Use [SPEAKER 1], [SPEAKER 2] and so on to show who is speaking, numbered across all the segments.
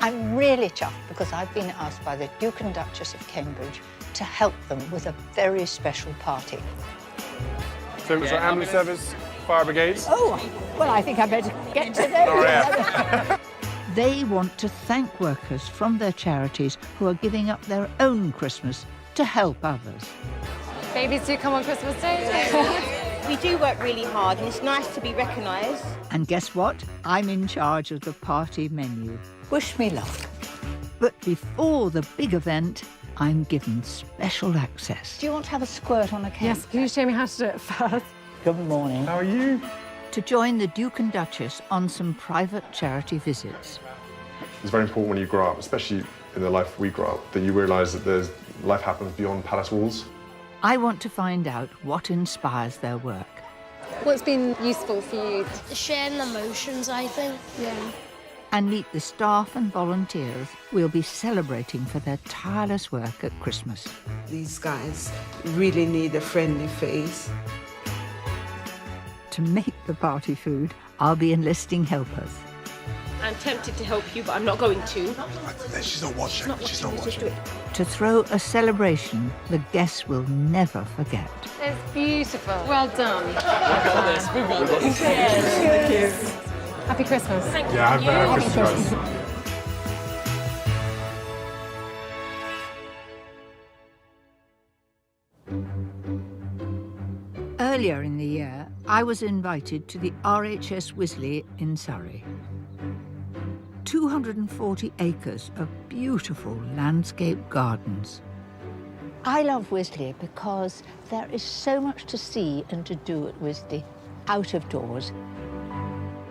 [SPEAKER 1] I'm really chuffed because I've been asked by the Duke and Duchess of Cambridge to help them with a very special party.
[SPEAKER 2] So it was like ambulance service, fire brigades?
[SPEAKER 1] Oh, well, I think I better get to those.
[SPEAKER 2] Oh, yeah.
[SPEAKER 3] They want to thank workers from their charities who are giving up their own Christmas to help others.
[SPEAKER 4] Babies do come on Christmas Day.
[SPEAKER 5] We do work really hard and it's nice to be recognised.
[SPEAKER 3] And guess what? I'm in charge of the party menu.
[SPEAKER 1] Wish me luck.
[SPEAKER 3] But before the big event, I'm given special access.
[SPEAKER 1] Do you want to have a squirt on a cake?
[SPEAKER 4] Yes, can you show me how to do it first?
[SPEAKER 1] Good morning.
[SPEAKER 2] How are you?
[SPEAKER 3] To join the Duke and Duchess on some private charity visits.
[SPEAKER 6] It's very important when you grow up, especially in the life we grow up, that you realise that life happens beyond palace walls.
[SPEAKER 3] I want to find out what inspires their work.
[SPEAKER 4] What's been useful for you?
[SPEAKER 7] Sharing emotions, I think.
[SPEAKER 4] Yeah.
[SPEAKER 3] And meet the staff and volunteers we'll be celebrating for their tireless work at Christmas.
[SPEAKER 8] These guys really need a friendly face.
[SPEAKER 3] To make the party food, I'll be enlisting helpers.
[SPEAKER 5] I'm tempted to help you, but I'm not going to.
[SPEAKER 6] She's not watching. She's not watching.
[SPEAKER 3] To throw a celebration the guests will never forget.
[SPEAKER 4] It's beautiful. Well done. Happy Christmas.
[SPEAKER 6] Yeah, Happy Christmas.
[SPEAKER 3] Earlier in the year, I was invited to the RHS Wisley in Surrey. 240 acres of beautiful landscape gardens.
[SPEAKER 1] I love Wisley because there is so much to see and to do at Wisley, out of doors.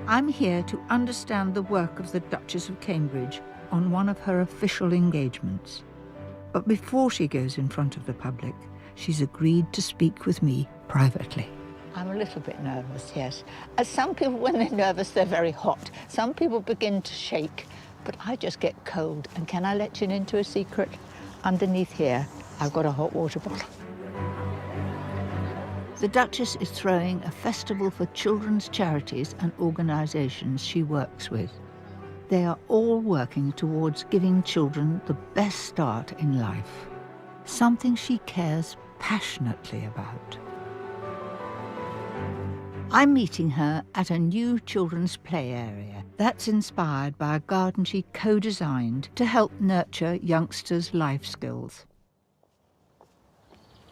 [SPEAKER 3] I'm here to understand the work of the Duchess of Cambridge on one of her official engagements. But before she goes in front of the public, she's agreed to speak with me privately.
[SPEAKER 1] I'm a little bit nervous, yes. Some people, when they're nervous, they're very hot. Some people begin to shake, but I just get cold. And can I let you into a secret? Underneath here, I've got a hot water bottle.
[SPEAKER 3] The Duchess is throwing a festival for children's charities and organisations she works with. They are all working towards giving children the best start in life, something she cares passionately about. I'm meeting her at a new children's play area that's inspired by a garden she co-designed to help nurture youngsters' life skills.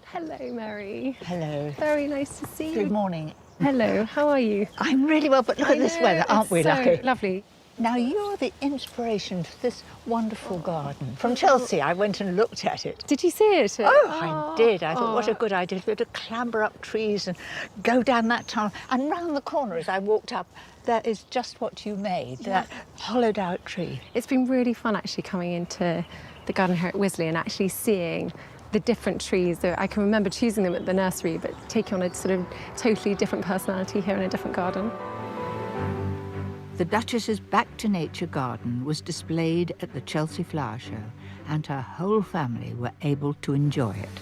[SPEAKER 4] Hello, Mary.
[SPEAKER 1] Hello.
[SPEAKER 4] Very nice to see you.
[SPEAKER 1] Good morning.
[SPEAKER 4] Hello, how are you?
[SPEAKER 1] I'm really well, but look at this weather, aren't we
[SPEAKER 4] so
[SPEAKER 1] lucky?
[SPEAKER 4] Lovely.
[SPEAKER 1] Now, you're the inspiration for this wonderful garden. From Chelsea, I went and looked at it.
[SPEAKER 4] Did you see it?
[SPEAKER 1] Oh, I did. I thought, what a good idea to be able to clamber up trees and go down that tunnel. And round the corner as I walked up, there is just what you made, that hollowed out tree.
[SPEAKER 4] It's been really fun actually coming into the garden here at Wisley and actually seeing the different trees. I can remember choosing them at the nursery, but taking on a sort of totally different personality here in a different garden.
[SPEAKER 3] The Duchess's Back to Nature garden was displayed at the Chelsea Flower Show, and her whole family were able to enjoy it.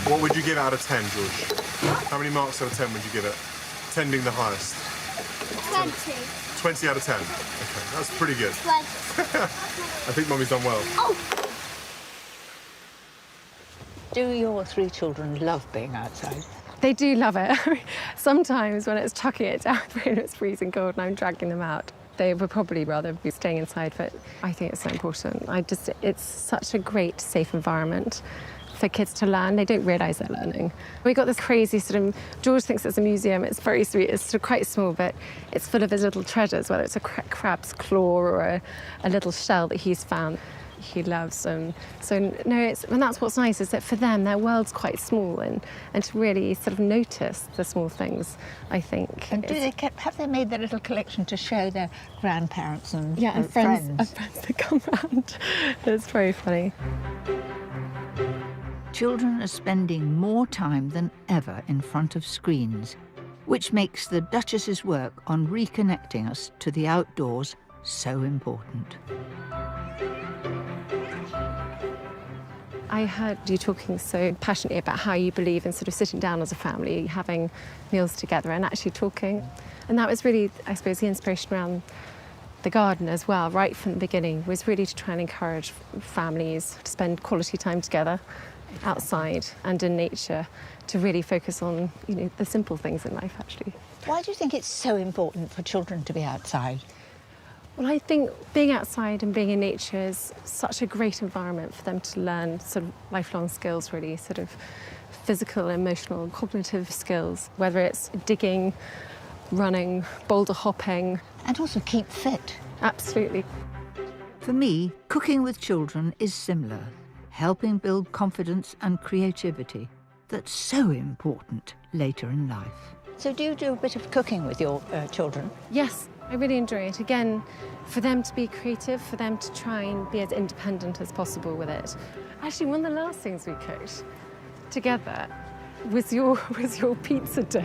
[SPEAKER 6] What would you give out of 10, George? How many marks out of 10 would you give it? 10 being the highest.
[SPEAKER 7] 20.
[SPEAKER 6] 20 out of 10. Okay, that's pretty good.
[SPEAKER 7] 20.
[SPEAKER 6] I think Mummy's done well.
[SPEAKER 7] Oh!
[SPEAKER 1] Do your three children love being outside?
[SPEAKER 4] They do love it. Sometimes when it's chucking it down and it's freezing cold and I'm dragging them out, they would probably rather be staying inside, but I think it's so important. It's such a great, safe environment for kids to learn. They don't realise they're learning. We got this crazy sort of, George thinks it's a museum, it's very sweet, it's sort of quite small, but it's full of his little treasures, whether it's a crab's claw or a little shell that he's found. He loves them. So no, and that's what's nice is that for them, their world's quite small, and to really sort of notice the small things, I think.
[SPEAKER 1] And have they made their little collection to show their grandparents and
[SPEAKER 4] friends that come round? It's very funny.
[SPEAKER 3] Children are spending more time than ever in front of screens, which makes the Duchess's work on reconnecting us to the outdoors so important.
[SPEAKER 4] I heard you talking so passionately about how you believe in sort of sitting down as a family, having meals together and actually talking. And that was really, I suppose, the inspiration around The garden as well, right from the beginning, was really to try and encourage families to spend quality time together outside and in nature, to really focus on, you know, the simple things in life, actually.
[SPEAKER 1] Why do you think it's so important for children to be outside?
[SPEAKER 4] Well, I think being outside and being in nature is such a great environment for them to learn sort of lifelong skills, really, sort of physical, emotional, cognitive skills, whether it's digging, running, boulder hopping.
[SPEAKER 1] And also keep fit.
[SPEAKER 4] Absolutely.
[SPEAKER 3] For me, cooking with children is similar, helping build confidence and creativity that's so important later in life.
[SPEAKER 1] So do you do a bit of cooking with your children?
[SPEAKER 4] Yes, I really enjoy it. Again, for them to be creative, for them to try and be as independent as possible with it. Actually, one of the last things we cooked together was your pizza dough.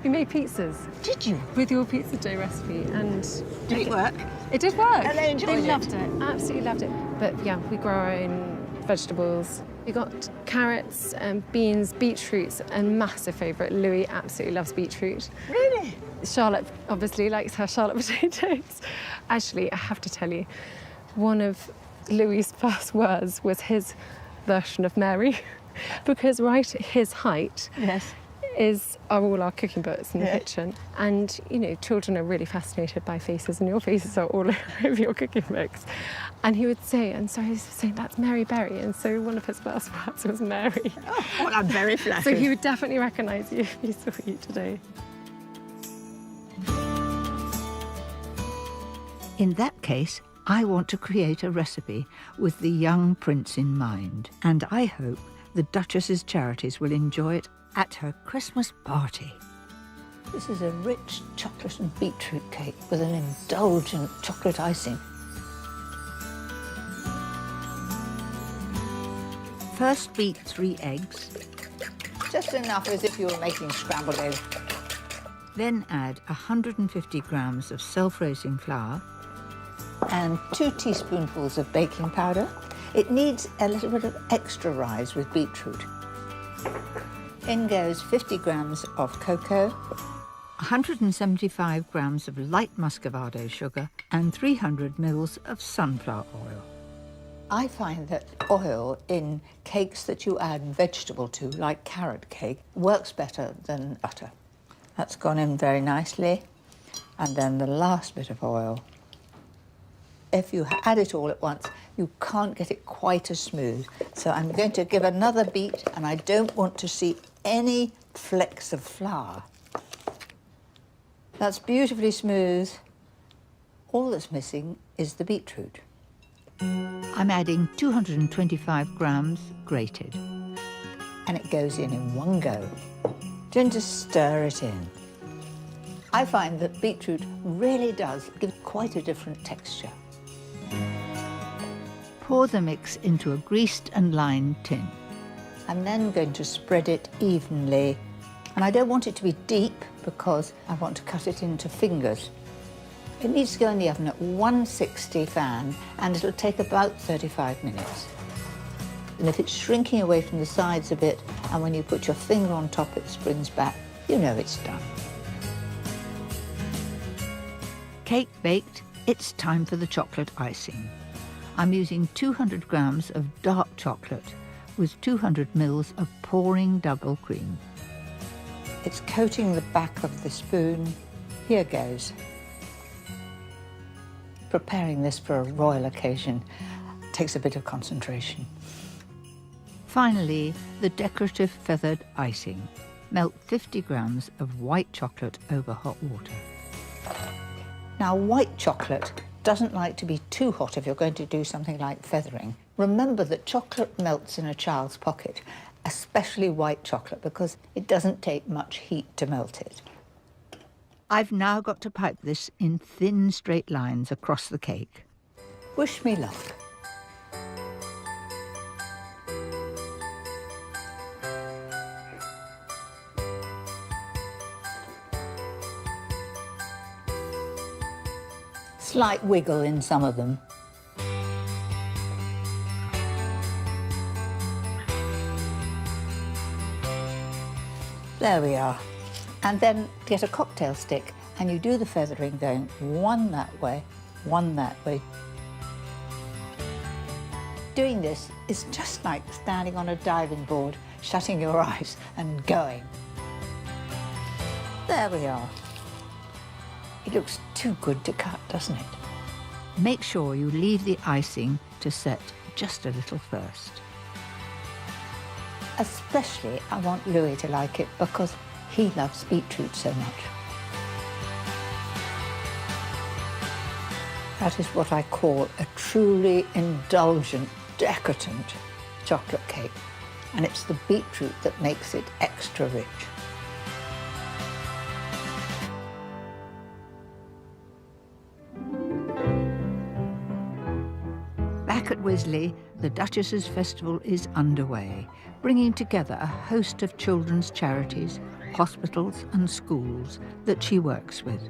[SPEAKER 4] We made pizzas.
[SPEAKER 1] Did you?
[SPEAKER 4] With your pizza dough recipe, and
[SPEAKER 1] Did it work?
[SPEAKER 4] it did work.
[SPEAKER 1] And they enjoyed it?
[SPEAKER 4] They loved it, absolutely loved it. But yeah, we grow our own vegetables. We got carrots and beans, beetroots, and massive favourite. Louis absolutely loves beetroot.
[SPEAKER 1] Really?
[SPEAKER 4] Charlotte obviously likes her Charlotte potatoes. Actually, I have to tell you, one of Louis's first words was his version of Mary, because right at his height,
[SPEAKER 1] Yes.
[SPEAKER 4] are all our cooking books in the kitchen. And, you know, children are really fascinated by faces, and your faces are all over your cooking books. And he would say, and so he was saying, that's Mary Berry. And so one of his first words was Mary.
[SPEAKER 1] Oh, well, I'm very flattered.
[SPEAKER 4] So he would definitely recognise you if he saw you today.
[SPEAKER 3] In that case, I want to create a recipe with the young prince in mind, and I hope the Duchess's Charities will enjoy it at her Christmas party.
[SPEAKER 1] This is a rich chocolate and beetroot cake with an indulgent chocolate icing.
[SPEAKER 3] First beat 3 eggs,
[SPEAKER 1] Just enough as if you were making scrambled eggs.
[SPEAKER 3] then add 150 grams of self-raising flour,
[SPEAKER 1] And 2 teaspoonfuls of baking powder. It needs a little bit of extra rise with beetroot. In goes 50 grams of cocoa,
[SPEAKER 3] 175 grams of light muscovado sugar, and 300 mils of sunflower oil.
[SPEAKER 1] I find that oil in cakes that you add vegetable to, like carrot cake, works better than butter. That's gone in very nicely. And then the last bit of oil. If you add it all at once, you can't get it quite as smooth. So I'm going to give another beat, and I don't want to see any flecks of flour. That's beautifully smooth. All that's missing is the beetroot.
[SPEAKER 3] I'm adding 225 grams grated.
[SPEAKER 1] And it goes in one go. Don't just stir it in. I find that beetroot really does give quite a different texture.
[SPEAKER 3] Pour the mix into a greased and lined tin.
[SPEAKER 1] I'm then going to spread it evenly. And I don't want it to be deep because I want to cut it into fingers. It needs to go in the oven at 160 fan, and it'll take about 35 minutes. And if it's shrinking away from the sides a bit, and when you put your finger on top it springs back, you know it's done.
[SPEAKER 3] Cake baked, it's time for the chocolate icing. I'm using 200 grams of dark chocolate with 200 mils of pouring double cream.
[SPEAKER 1] It's coating the back of the spoon. Here goes. Preparing this for a royal occasion takes a bit of concentration.
[SPEAKER 3] Finally, the decorative feathered icing. Melt 50 grams of white chocolate over hot water.
[SPEAKER 1] Now, white chocolate doesn't like to be too hot if you're going to do something like feathering. Remember that chocolate melts in a child's pocket, especially white chocolate, because it doesn't take much heat to melt it.
[SPEAKER 3] I've now got to pipe this in thin straight lines across the cake.
[SPEAKER 1] Wish me luck. Slight wiggle in some of them. There we are. And then get a cocktail stick and you do the feathering going one that way one that way. Doing this is just like standing on a diving board, shutting your eyes and going. There we are. It looks too good to cut, doesn't it?
[SPEAKER 3] Make sure you leave the icing to set just a little first.
[SPEAKER 1] Especially, I want Louis to like it because he loves beetroot so much. That is what I call a truly indulgent, decadent chocolate cake. And it's the beetroot that makes it extra rich.
[SPEAKER 3] Back at Wisley, the Duchess's Festival is underway, bringing together a host of children's charities, hospitals and schools that she works with.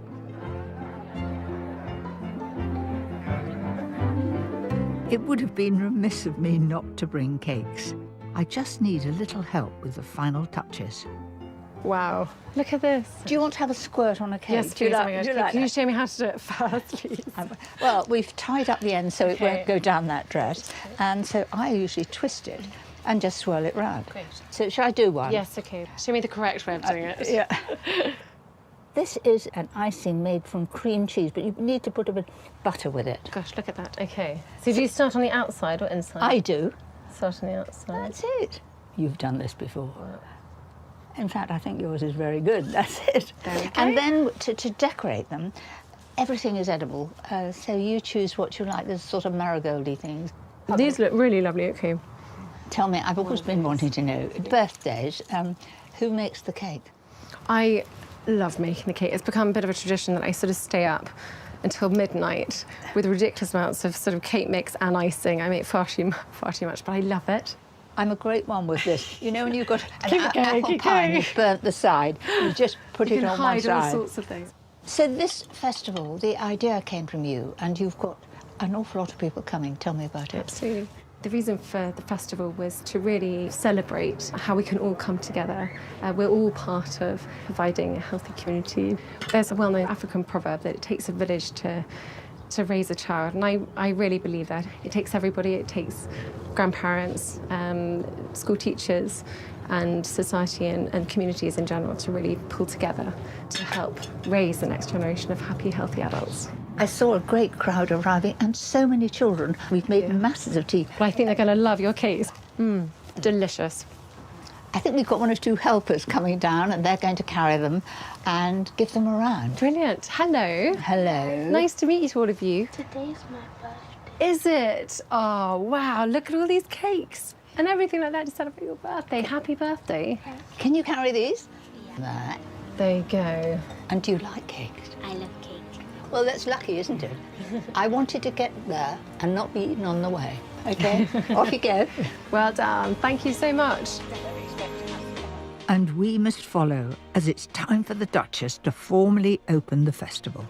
[SPEAKER 3] It would have been remiss of me not to bring cakes. I just need a little help with the final touches.
[SPEAKER 4] Wow, look at this.
[SPEAKER 1] Do you want to have a squirt on a cake?
[SPEAKER 4] Yes,
[SPEAKER 1] Do you
[SPEAKER 4] please.
[SPEAKER 1] like, do you like
[SPEAKER 4] Can you
[SPEAKER 1] that?
[SPEAKER 4] show me how to do it first, please?
[SPEAKER 1] Well, we've tied up the end so it
[SPEAKER 4] Okay.
[SPEAKER 1] won't go down that dress. And so I usually twist it and just swirl it round.
[SPEAKER 4] Great.
[SPEAKER 1] So shall I do one?
[SPEAKER 4] Yes, okay. Show me the correct way of doing it.
[SPEAKER 1] Yeah. This is an icing made from cream cheese, but you need to put a bit of butter with it.
[SPEAKER 4] Gosh, look at that. Okay. So do you start on the outside or inside?
[SPEAKER 1] I do.
[SPEAKER 4] Start on the outside.
[SPEAKER 1] That's it. You've done this before. In fact, I think yours is very good. That's it.
[SPEAKER 4] There we go.
[SPEAKER 1] And then to decorate them, everything is edible. So you choose what you like. There's sort of marigoldy things.
[SPEAKER 4] These look really lovely. Okay.
[SPEAKER 1] Tell me, I've always been wanting to know, birthdays, who makes the cake?
[SPEAKER 4] I love making the cake. It's become a bit of a tradition that I sort of stay up until midnight with ridiculous amounts of sort of cake mix and icing. I make far too much, but I love it.
[SPEAKER 1] I'm a great one with this. You know, when you've got an
[SPEAKER 4] Keep going,
[SPEAKER 1] apple
[SPEAKER 4] keep
[SPEAKER 1] pie and
[SPEAKER 4] going.
[SPEAKER 1] you've burnt the side, you just put
[SPEAKER 4] You
[SPEAKER 1] it
[SPEAKER 4] can
[SPEAKER 1] on one
[SPEAKER 4] hide all
[SPEAKER 1] side.
[SPEAKER 4] sorts of things.
[SPEAKER 1] So this festival, the idea came from you, and you've got an awful lot of people coming. Tell me about it.
[SPEAKER 4] Absolutely. The reason for the festival was to really celebrate how we can all come together. We're all part of providing a healthy community. There's a well-known African proverb that it takes a village to raise a child, and I really believe that. It takes everybody. It takes grandparents, school teachers, and society and communities in general to really pull together to help raise the next generation of happy, healthy adults.
[SPEAKER 1] I saw a great crowd arriving and so many children. We've made masses of tea.
[SPEAKER 4] Well, I think they're going to love your cakes. Delicious.
[SPEAKER 1] I think we've got one or two helpers coming down and they're going to carry them and give them around.
[SPEAKER 4] Brilliant. Hello.
[SPEAKER 1] Hello.
[SPEAKER 4] Nice to meet you to all of you.
[SPEAKER 7] Today's my birthday.
[SPEAKER 4] Is it? Oh, wow. Look at all these cakes and everything like that to celebrate your birthday. Happy birthday.
[SPEAKER 1] Can you carry these? Yeah.
[SPEAKER 4] There you go.
[SPEAKER 1] And do you like cakes?
[SPEAKER 7] I love cake.
[SPEAKER 1] Well, that's lucky, isn't it? I wanted to get there and not be eaten on the way. Okay, off you go.
[SPEAKER 4] Well done. Thank you so much.
[SPEAKER 3] And we must follow, as it's time for the Duchess to formally open the festival.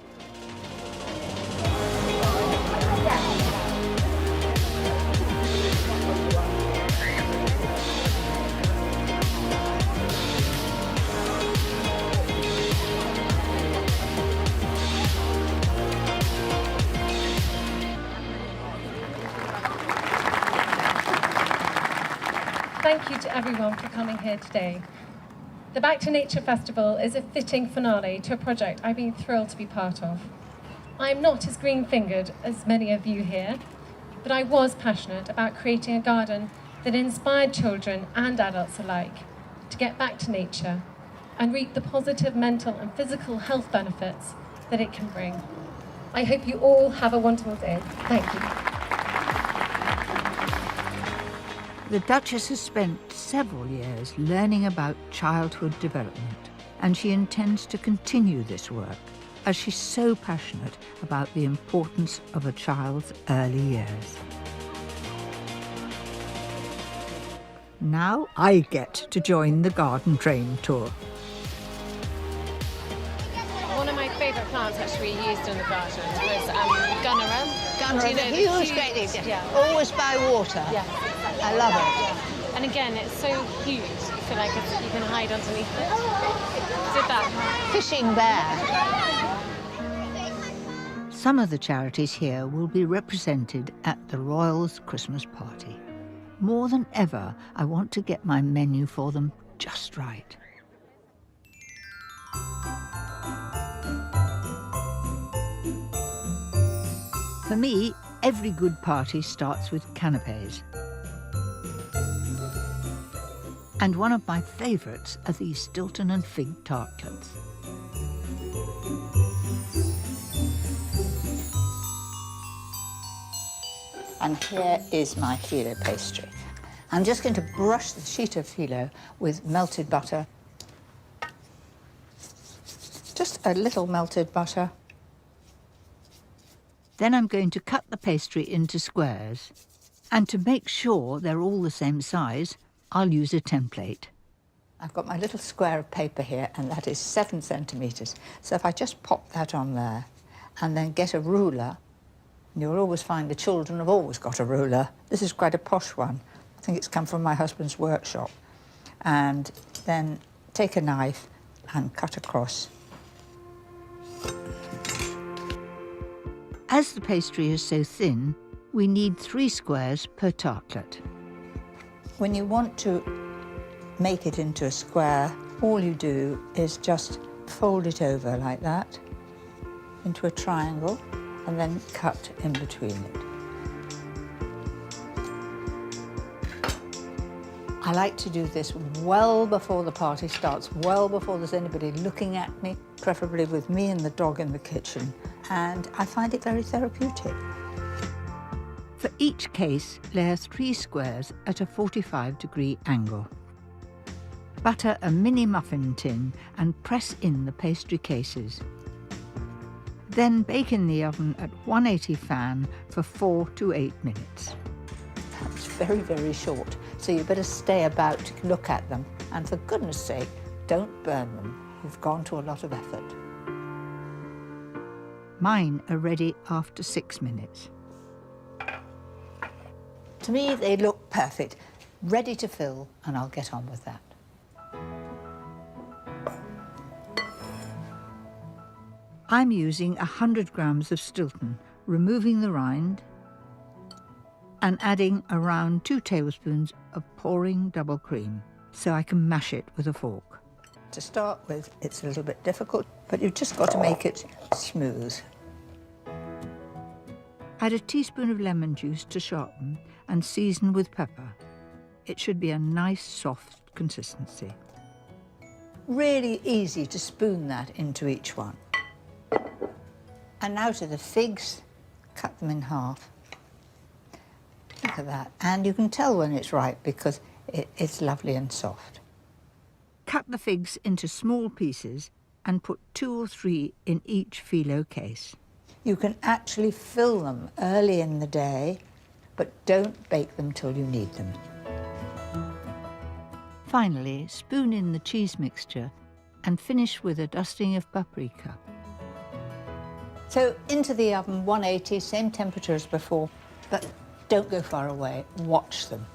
[SPEAKER 4] Thank you to everyone for coming here today. The Back to Nature Festival is a fitting finale to a project I've been thrilled to be part of. I'm not as green-fingered as many of you here, but I was passionate about creating a garden that inspired children and adults alike to get back to nature and reap the positive mental and physical health benefits that it can bring. I hope you all have a wonderful day. Thank you.
[SPEAKER 3] The Duchess has spent several years learning about childhood development, and she intends to continue this work as she's so passionate about the importance of a child's early years. Now I get to join the garden train tour.
[SPEAKER 4] One of my favourite plants actually we used in the garden was gunnera.
[SPEAKER 1] Gunner,
[SPEAKER 4] Do you know the
[SPEAKER 1] huge, great thing.
[SPEAKER 4] Yeah.
[SPEAKER 1] Always by water.
[SPEAKER 4] Yeah.
[SPEAKER 1] I love it.
[SPEAKER 4] And again, it's so huge, you feel like you can hide underneath it. Did that.
[SPEAKER 1] Fishing bear.
[SPEAKER 3] Some of the charities here will be represented at the Royals' Christmas party. More than ever, I want to get my menu for them just right. For me, every good party starts with canapés. And one of my favourites are these Stilton and fig tartlets.
[SPEAKER 1] And here is my phyllo pastry. I'm just going to brush the sheet of phyllo with melted butter. Just a little melted butter.
[SPEAKER 3] Then I'm going to cut the pastry into squares. And to make sure they're all the same size, I'll use a template.
[SPEAKER 1] I've got my little square of paper here, and that is 7 centimetres. So if I just pop that on there and then get a ruler, you'll always find the children have always got a ruler. This is quite a posh one. I think it's come from my husband's workshop. And then take a knife and cut across.
[SPEAKER 3] As the pastry is so thin, we need 3 squares per tartlet.
[SPEAKER 1] When you want to make it into a square, all you do is just fold it over like that into a triangle and then cut in between it. I like to do this well before the party starts, well before there's anybody looking at me, preferably with me and the dog in the kitchen, and I find it very therapeutic.
[SPEAKER 3] For each case, layer 3 squares at a 45-degree angle. Butter a mini muffin tin and press in the pastry cases. Then bake in the oven at 180 fan for 4 to 8 minutes.
[SPEAKER 1] That's very, very short, so you better stay about to look at them. And for goodness sake, don't burn them. You've gone to a lot of effort.
[SPEAKER 3] Mine are ready after 6 minutes.
[SPEAKER 1] To me, they look perfect, ready to fill, and I'll get on with that.
[SPEAKER 3] I'm using 100 grams of Stilton, removing the rind and adding around 2 tablespoons of pouring double cream so I can mash it with a fork.
[SPEAKER 1] To start with, it's a little bit difficult, but you've just got to make it smooth.
[SPEAKER 3] Add a teaspoon of lemon juice to sharpen and season with pepper. It should be a nice, soft consistency.
[SPEAKER 1] Really easy to spoon that into each one. And now to the figs, cut them in half. Look at that. And you can tell when it's ripe because it's lovely and soft.
[SPEAKER 3] Cut the figs into small pieces and put 2 or 3 in each phyllo case.
[SPEAKER 1] You can actually fill them early in the day, but don't bake them till you need them.
[SPEAKER 3] Finally, spoon in the cheese mixture and finish with a dusting of paprika.
[SPEAKER 1] So into the oven, 180, same temperature as before, but don't go far away, watch them.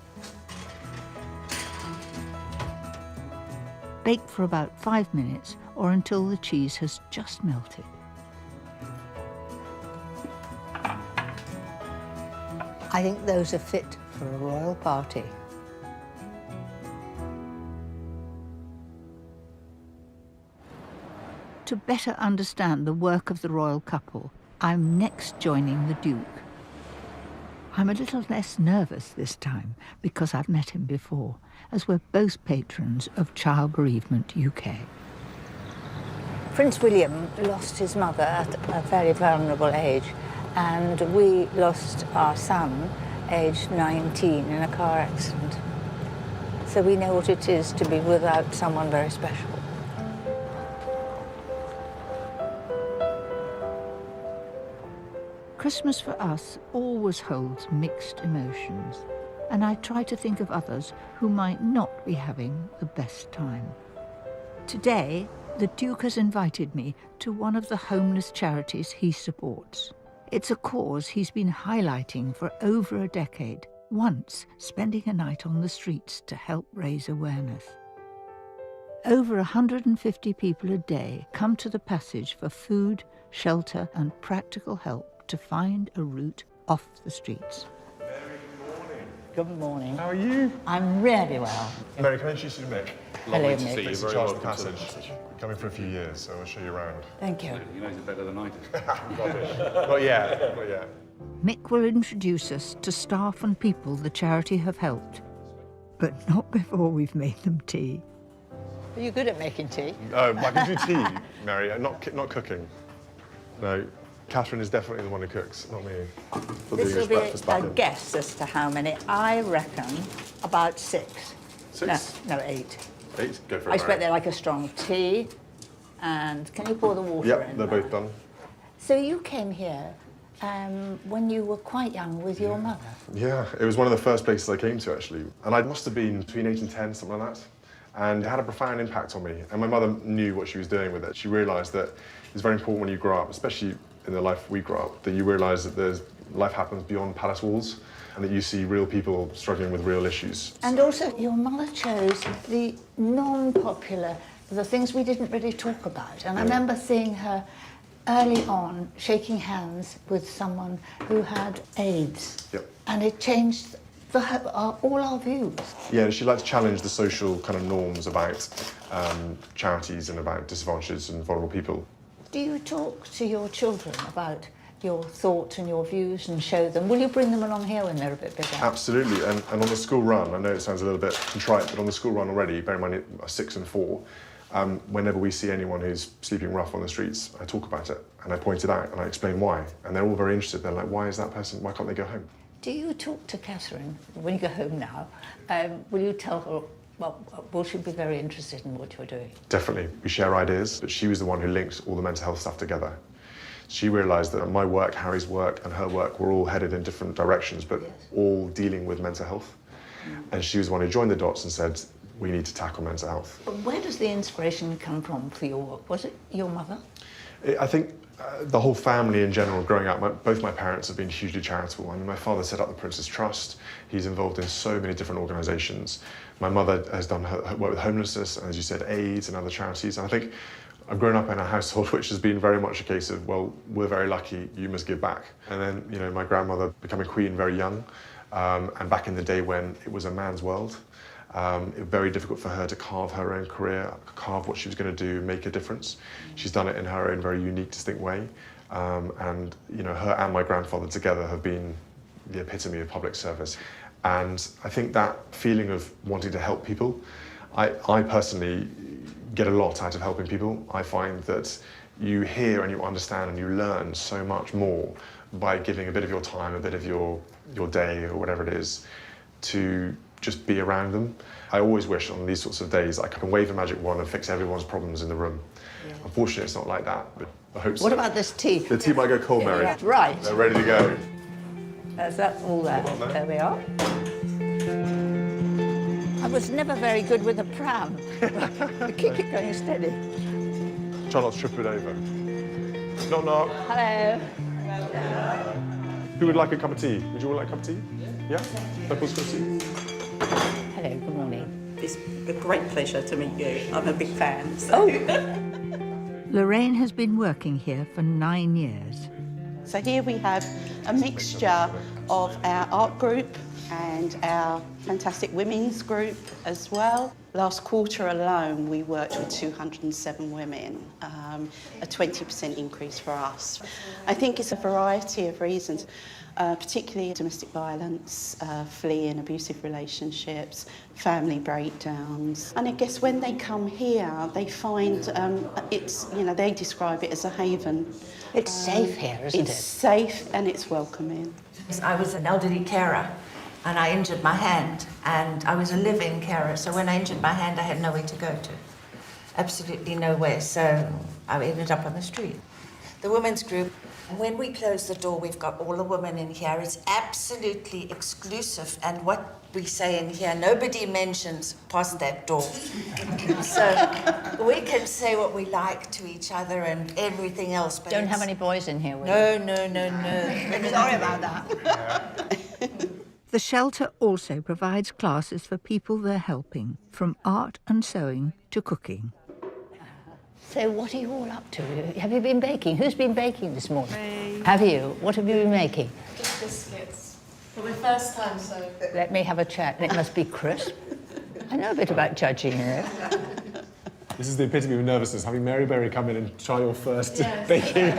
[SPEAKER 3] Bake for about 5 minutes or until the cheese has just melted.
[SPEAKER 1] I think those are fit for a royal party.
[SPEAKER 3] To better understand the work of the royal couple, I'm next joining the Duke. I'm a little less nervous this time because I've met him before, as we're both patrons of Child Bereavement UK.
[SPEAKER 1] Prince William lost his mother at a very vulnerable age, and we lost our son, aged 19, in a car accident. So we know what it is to be without someone very special.
[SPEAKER 3] Christmas for us always holds mixed emotions, and I try to think of others who might not be having the best time. Today, the Duke has invited me to one of the homeless charities he supports. It's a cause he's been highlighting for over a decade, once spending a night on the streets to help raise awareness. Over 150 people a day come to the passage for food, shelter and practical help to find a route off the streets.
[SPEAKER 1] Good morning.
[SPEAKER 6] How are you?
[SPEAKER 1] I'm really well.
[SPEAKER 6] Mary, can I introduce you to Nick?
[SPEAKER 1] Hello,
[SPEAKER 2] Lovely to
[SPEAKER 1] Nick.
[SPEAKER 2] see you.
[SPEAKER 6] This is
[SPEAKER 2] Very
[SPEAKER 6] Charles
[SPEAKER 2] welcome to
[SPEAKER 6] Passage. Coming for a few years, so I'll show you around.
[SPEAKER 1] Thank you.
[SPEAKER 9] He knows it better than I do.
[SPEAKER 6] Rubbish. Not yet, not yet.
[SPEAKER 3] Mick will introduce us to staff and people the charity have helped, but not before we've made them tea.
[SPEAKER 1] Are you good at making tea?
[SPEAKER 6] I can do tea, Mary, not cooking. No, Catherine is definitely the one who cooks, not me. For the
[SPEAKER 1] This will
[SPEAKER 6] English
[SPEAKER 1] be
[SPEAKER 6] breakfast back
[SPEAKER 1] a
[SPEAKER 6] in.
[SPEAKER 1] guess as to how many. I reckon about 6.
[SPEAKER 6] 6?
[SPEAKER 1] No, 8.
[SPEAKER 6] 8? Go for it,
[SPEAKER 1] I expect
[SPEAKER 6] Mary.
[SPEAKER 1] they like a strong tea. And can you pour the water
[SPEAKER 6] Yep,
[SPEAKER 1] in?
[SPEAKER 6] they're both done.
[SPEAKER 1] So you came here when you were quite young with your mother.
[SPEAKER 6] Yeah, it was one of the first places I came to, actually. And I must have been between 8 and 10, something like that. And it had a profound impact on me. And my mother knew what she was doing with it. She realised that it's very important when you grow up, especially in the life we grew up, that you realise that life happens beyond palace walls and that you see real people struggling with real issues.
[SPEAKER 1] And also, your mother chose the non-popular, the things we didn't really talk about. And I remember seeing her early on shaking hands with someone who had AIDS.
[SPEAKER 6] Yep.
[SPEAKER 1] And it changed all our views.
[SPEAKER 6] Yeah, she liked to challenge the social kind of norms about charities and about disadvantaged and vulnerable people.
[SPEAKER 1] Do you talk to your children about your thoughts and your views and show them? Will you bring them along here when they're a bit bigger?
[SPEAKER 6] Absolutely, and on the school run, I know it sounds a little bit contrite, but on the school run already, bear in mind it are 6 and 4, whenever we see anyone who's sleeping rough on the streets, I talk about it, and I point it out, and I explain why. And they're all very interested. They're like, why is that person, why can't they go home?
[SPEAKER 1] Do you talk to Catherine when you go home now? Will you tell her, well, will she be very interested in what you're doing?
[SPEAKER 6] Definitely, we share ideas, but she was the one who linked all the mental health stuff together. She realised that my work, Harry's work, and her work were all headed in different directions, but all dealing with mental health. And she was the one who joined the dots and said, we need to tackle mental health.
[SPEAKER 1] But where does the inspiration come from for your work? Was it your mother?
[SPEAKER 6] I think the whole family in general, growing up, both my parents have been hugely charitable. I mean, my father set up the Prince's Trust. He's involved in so many different organisations. My mother has done her work with homelessness, and as you said, AIDS and other charities. And I think I've grown up in a household which has been very much a case of, well, we're very lucky, you must give back. And then, you know, my grandmother becoming queen very young, and back in the day when it was a man's world, it was very difficult for her to carve her own career, carve what she was going to do, make a difference. She's done it in her own very unique, distinct way. And, you know, her and my grandfather together have been the epitome of public service. And I think that feeling of wanting to help people, I personally get a lot out of helping people. I find that you hear and you understand and you learn so much more by giving a bit of your time, a bit of your day or whatever it is, to just be around them. I always wish on these sorts of days I can wave a magic wand and fix everyone's problems in the room. Yeah. Unfortunately, it's not like that, but I hope so.
[SPEAKER 1] What about this tea?
[SPEAKER 6] The tea might go cold, Mary.
[SPEAKER 1] Yeah, right.
[SPEAKER 6] They're ready to go.
[SPEAKER 1] That's all there. There we are. I was never very good with a pram. Keep it going steady.
[SPEAKER 6] Try not to trip it over. Knock, knock.
[SPEAKER 1] Hello.
[SPEAKER 6] Who would like a cup of tea? Would you all like a cup of tea? Yeah? Purple's got tea?
[SPEAKER 1] Hello, good morning.
[SPEAKER 10] It's a great pleasure to meet you. I'm a big fan. So.
[SPEAKER 3] Lorraine has been working here for 9 years.
[SPEAKER 10] So here we have a mixture of our art group and our fantastic women's group as well. Last quarter alone, we worked with 207 women, a 20% increase for us. I think it's a variety of reasons, particularly domestic violence, fleeing abusive relationships, family breakdowns. And I guess when they come here, they find it's, you know, they describe it as a haven.
[SPEAKER 1] It's safe here, isn't it?
[SPEAKER 10] It's safe and it's welcoming.
[SPEAKER 11] I was an elderly carer and I injured my hand, and I was a live-in carer, so when I injured my hand I had nowhere to go to. Absolutely nowhere, so I ended up on the street. The women's group, when we close the door, we've got all the women in here. It's absolutely exclusive, and what we say in here, nobody mentions past that door. So we can say what we like to each other and everything else. But
[SPEAKER 1] don't have any boys in here, will
[SPEAKER 11] you?
[SPEAKER 1] No.
[SPEAKER 11] Sorry about that.
[SPEAKER 3] The shelter also provides classes for people they're helping, from art and sewing to cooking.
[SPEAKER 1] So what are you all up to? Have you been baking? Who's been baking this morning? Have you? What have you been making?
[SPEAKER 9] Just biscuits. For the first time, so...
[SPEAKER 1] Let me have a chat. It must be crisp. I know a bit about judging, you know.
[SPEAKER 6] This is the epitome of nervousness, having Mary Berry come in and try your first baking.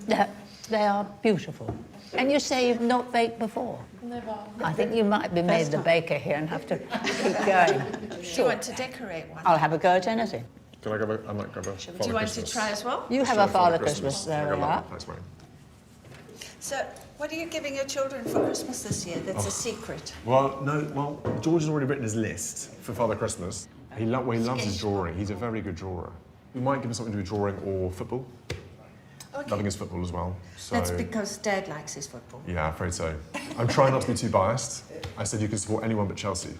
[SPEAKER 1] They are beautiful. And you say you've not baked before?
[SPEAKER 9] Never.
[SPEAKER 1] I think you might be made the baker here and have to keep going.
[SPEAKER 11] Do you want to decorate one?
[SPEAKER 1] I'll have a go at anything.
[SPEAKER 6] Can I grab I might grab a
[SPEAKER 11] Do you want to try as well?
[SPEAKER 1] You have a Father Christmas, there we are.
[SPEAKER 6] Thanks, Mary.
[SPEAKER 11] So, what are you giving your children for Christmas this year? That's a secret.
[SPEAKER 6] Well, no, George has already written his list for Father Christmas. He loves his drawing. He's a very good drawer. We might give him something to do with drawing or football.
[SPEAKER 11] Okay.
[SPEAKER 6] Loving his football as well. So,
[SPEAKER 11] That's because Dad likes his football.
[SPEAKER 6] yeah, I'm afraid so. I'm trying not to be too biased. I said you can support anyone but Chelsea.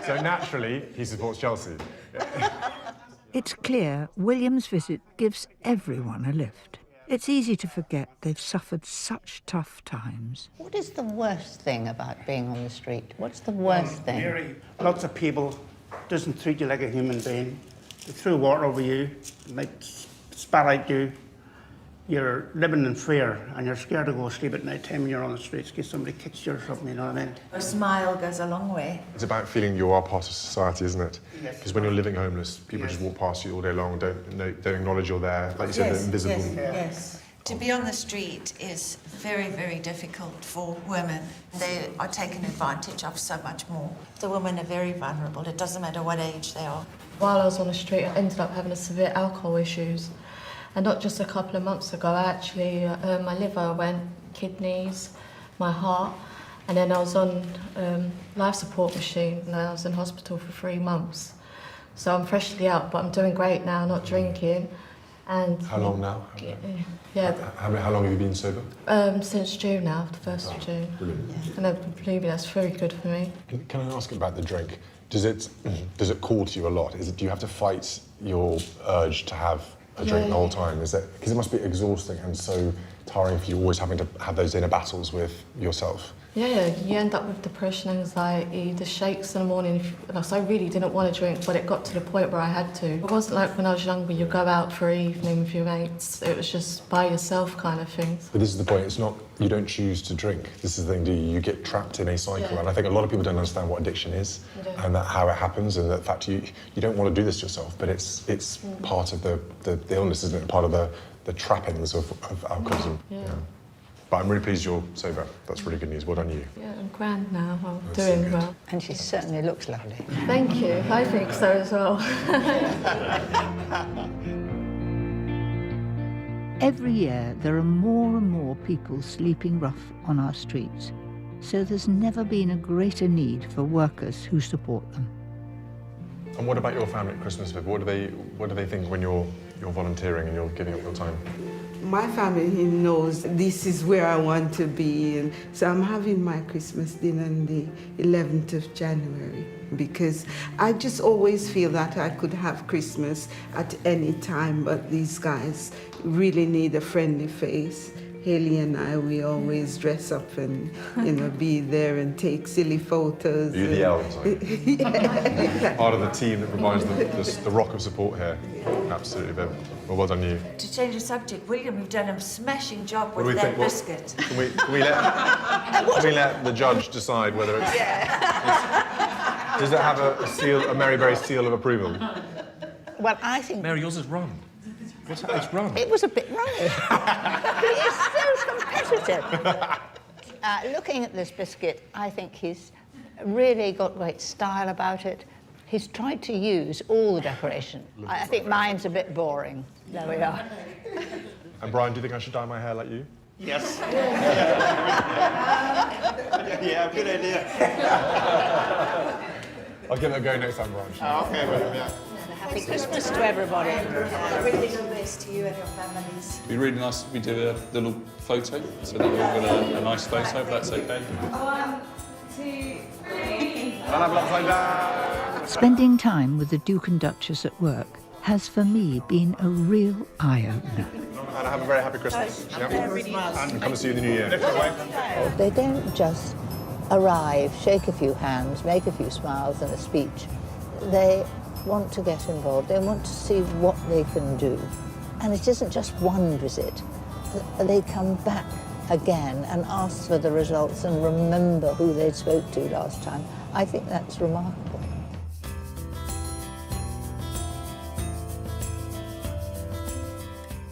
[SPEAKER 6] So naturally, he supports Chelsea.
[SPEAKER 3] It's clear William's visit gives everyone a lift. It's easy to forget they've suffered such tough times.
[SPEAKER 1] What is the worst thing about being on the street? What's the worst thing?
[SPEAKER 12] Mary, lots of people doesn't treat you like a human being. They throw water over you, like spat at you. You're living in fear and you're scared to go to sleep at night time when you're on the streets in case somebody kicks you or something, you know what I mean?
[SPEAKER 11] A smile goes a long way.
[SPEAKER 6] It's about feeling you are part of society, isn't it?
[SPEAKER 12] Yes.
[SPEAKER 6] Because when you're living homeless, people just walk past you all day long, don't acknowledge you're there. Like you said, they're invisible.
[SPEAKER 11] Yes. To be on the street is very, very difficult for women. They are taken advantage of so much more. The women are very vulnerable. It doesn't matter what age they are.
[SPEAKER 9] While I was on the street, I ended up having severe alcohol issues. And not just a couple of months ago, actually, my liver went, kidneys, my heart, and then I was on life support machine and I was in hospital for 3 months. So I'm freshly out, but I'm doing great now, not drinking. And
[SPEAKER 6] How long now?
[SPEAKER 9] yeah,
[SPEAKER 6] How long have you been sober?
[SPEAKER 9] since June now, the 1st of June.
[SPEAKER 6] Brilliant.
[SPEAKER 9] And believe me, that's very good for me.
[SPEAKER 6] And can I ask about the drink? Does it call to you a lot? Do you have to fight your urge to have a drink the whole time? Is that because it must be exhausting and so tiring for you, always having to have those inner battles with yourself?
[SPEAKER 9] Yeah, you end up with depression, anxiety, the shakes in the morning. So I really didn't want to drink, but it got to the point where I had to. It wasn't like when I was younger, you go out for an evening with your mates. It was just by yourself kind of thing.
[SPEAKER 6] But this is the point, it's not, you don't choose to drink. This is the thing, do you? You get trapped in a cycle. And I think a lot of people don't understand what addiction is and how it happens, and the fact you don't want to do this yourself, but it's part of the illness, isn't it? Part of the trappings of alcoholism.
[SPEAKER 9] Yeah.
[SPEAKER 6] But I'm really pleased you're sober. That's really good news. Well done you.
[SPEAKER 9] Yeah, I'm grand now. I'm doing well.
[SPEAKER 1] And she certainly looks lovely.
[SPEAKER 9] Thank you. I think so as well.
[SPEAKER 3] Every year, there are more and more people sleeping rough on our streets. So there's never been a greater need for workers who support them.
[SPEAKER 6] And what about your family at Christmas, Viv? What do they think when you're volunteering and you're giving up your time?
[SPEAKER 8] My family knows this is where I want to be, and so I'm having my Christmas dinner on the 11th of January because I just always feel that I could have Christmas at any time, but these guys really need a friendly face. Haley and I, we always dress up and, be there and take silly photos.
[SPEAKER 6] You're the elves, yeah. Part of the team that provides the rock of support here. Absolutely, Viv. Well done you.
[SPEAKER 11] To change the subject, William, you've done a smashing job
[SPEAKER 6] What do
[SPEAKER 11] with
[SPEAKER 6] we
[SPEAKER 11] that
[SPEAKER 6] think?
[SPEAKER 11] biscuit.
[SPEAKER 6] Can we let the judge decide whether it's... Does it have a Mary Berry seal of approval?
[SPEAKER 1] Well, I think...
[SPEAKER 6] Mary, yours is run. It's run.
[SPEAKER 1] It was a bit runny. He is so competitive. Looking at this biscuit, I think he's really got great style about it. He's tried to use all the decoration. I think mine's a bit boring. There we are.
[SPEAKER 6] And Brian, do you think I should dye my hair like you?
[SPEAKER 12] Yes. Yeah, good idea.
[SPEAKER 6] I'll give it a go next time, Brian.
[SPEAKER 12] Oh, okay, well, yeah.
[SPEAKER 1] Happy Christmas to everybody.
[SPEAKER 11] Really the best to you and your families.
[SPEAKER 13] It'd be really nice if we did a little photo, so that we've all got a nice photo, if that's okay.
[SPEAKER 9] 1, 2, 3.
[SPEAKER 3] Spending time with the Duke and Duchess at work has, for me, been a real eye-opener.
[SPEAKER 6] And have a very happy Christmas. And come and see you in the new year.
[SPEAKER 1] They don't just arrive, shake a few hands, make a few smiles and a speech. They want to get involved. They want to see what they can do. And it isn't just one visit. They come back again and ask for the results and remember who they spoke to last time. I think that's remarkable.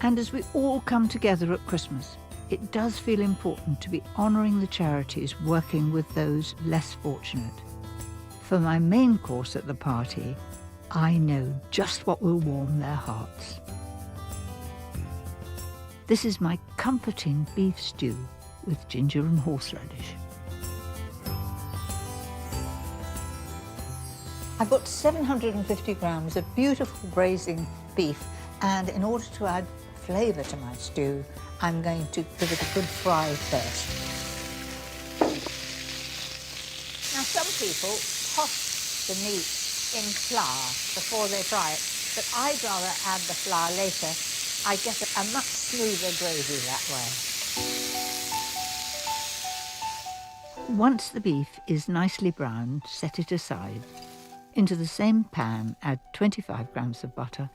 [SPEAKER 3] And as we all come together at Christmas, it does feel important to be honouring the charities working with those less fortunate. For my main course at the party, I know just what will warm their hearts. This is my comforting beef stew with ginger and horseradish.
[SPEAKER 1] I've got 750 grams of beautiful braising beef, and in order to add flavour to my stew, I'm going to give it a good fry first. Now, some people toss the meat in flour before they fry it, but I'd rather add the flour later. I get a much smoother gravy that way.
[SPEAKER 3] Once the beef is nicely browned, set it aside. Into the same pan, add 25 grams of butter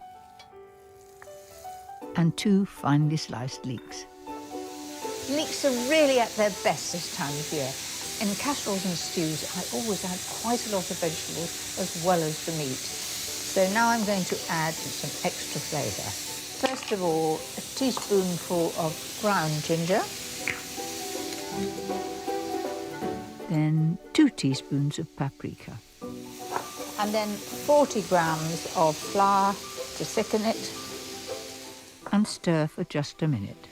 [SPEAKER 3] and 2 finely sliced leeks.
[SPEAKER 1] Leeks are really at their best this time of year. In casseroles and stews, I always add quite a lot of vegetables as well as the meat. So now I'm going to add some extra flavour. First of all, a teaspoonful of ground ginger.
[SPEAKER 3] Then 2 teaspoons of paprika.
[SPEAKER 1] And then 40 grams of flour to thicken it.
[SPEAKER 3] And stir for just a minute.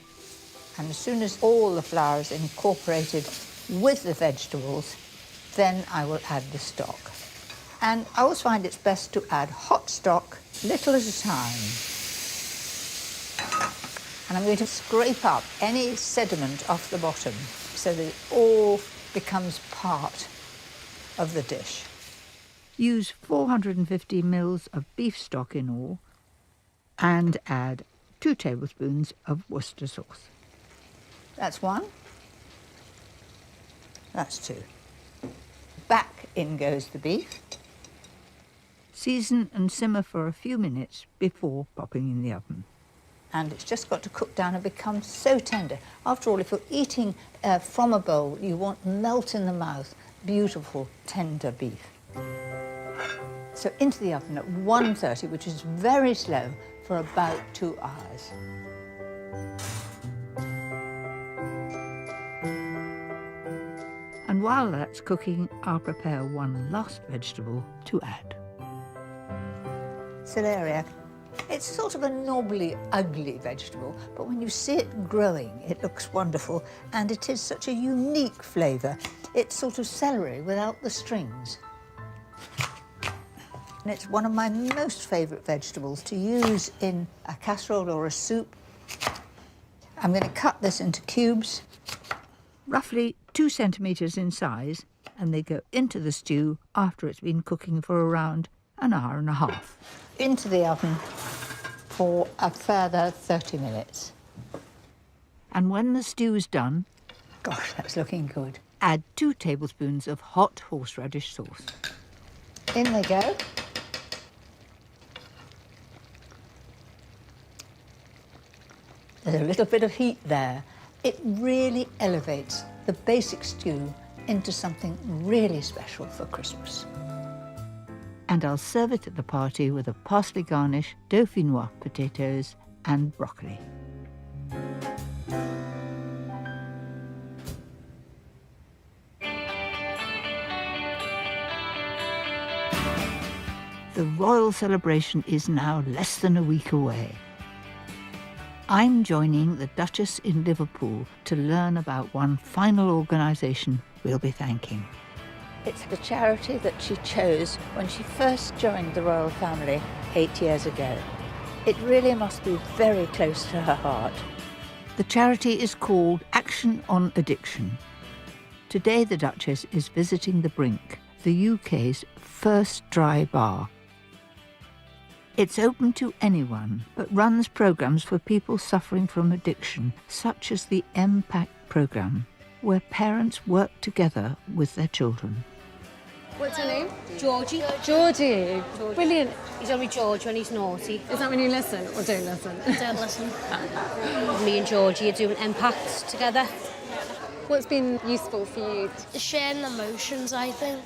[SPEAKER 1] And as soon as all the flour is incorporated with the vegetables, then I will add the stock. And I always find it's best to add hot stock, little at a time. And I'm going to scrape up any sediment off the bottom so that it all becomes part of the dish.
[SPEAKER 3] Use 450 ml of beef stock in all and add 2 tablespoons of Worcester sauce.
[SPEAKER 1] That's 1. That's 2. Back in goes the beef.
[SPEAKER 3] Season and simmer for a few minutes before popping in the oven.
[SPEAKER 1] And it's just got to cook down and become so tender. After all, if you're eating from a bowl, you want melt in the mouth, beautiful, tender beef. So into the oven at 130, which is very slow, for about 2 hours.
[SPEAKER 3] And while that's cooking, I'll prepare one last vegetable to add.
[SPEAKER 1] Celeriac. It's sort of a knobbly, ugly vegetable, but when you see it growing, it looks wonderful, and it is such a unique flavour. It's sort of celery without the strings. And it's one of my most favourite vegetables to use in a casserole or a soup. I'm going to cut this into cubes.
[SPEAKER 3] Roughly 2 centimetres in size, and they go into the stew after it's been cooking for around an hour and a half.
[SPEAKER 1] Into the oven for a further 30 minutes.
[SPEAKER 3] And when the stew is done...
[SPEAKER 1] Gosh, that's looking good.
[SPEAKER 3] Add 2 tablespoons of hot horseradish sauce.
[SPEAKER 1] In they go. There's a little bit of heat there. It really elevates the basic stew into something really special for Christmas.
[SPEAKER 3] And I'll serve it at the party with a parsley garnish, dauphinoise potatoes and broccoli. The royal celebration is now less than a week away. I'm joining the Duchess in Liverpool to learn about one final organisation we'll be thanking.
[SPEAKER 1] It's the charity that she chose when she first joined the royal family 8 years ago. It really must be very close to her heart.
[SPEAKER 3] The charity is called Action on Addiction. Today the Duchess is visiting the Brink, the UK's first dry bar. It's open to anyone, but runs programmes for people suffering from addiction, such as the MPACT programme, where parents work together with their children.
[SPEAKER 4] What's her name?
[SPEAKER 7] Georgie.
[SPEAKER 4] Georgie. Brilliant.
[SPEAKER 7] He's only George when he's naughty.
[SPEAKER 4] Is that when you listen or don't listen?
[SPEAKER 7] Don't listen. Me and Georgie are doing Impact together.
[SPEAKER 4] What's been useful for you?
[SPEAKER 7] Sharing emotions, I think.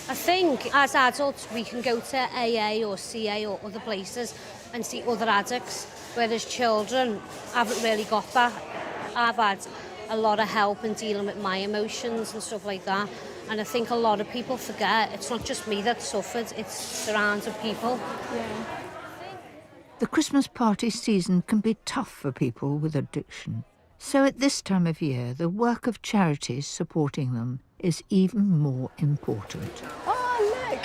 [SPEAKER 7] I think as adults we can go to AA or CA or other places and see other addicts, whereas children haven't really got that. I've had a lot of help in dealing with my emotions and stuff like that. And I think a lot of people forget it's not just me that suffered, it's surrounding people.
[SPEAKER 4] Yeah.
[SPEAKER 3] The Christmas party season can be tough for people with addiction. So at this time of year, the work of charities supporting them is even more important.
[SPEAKER 4] Oh, look.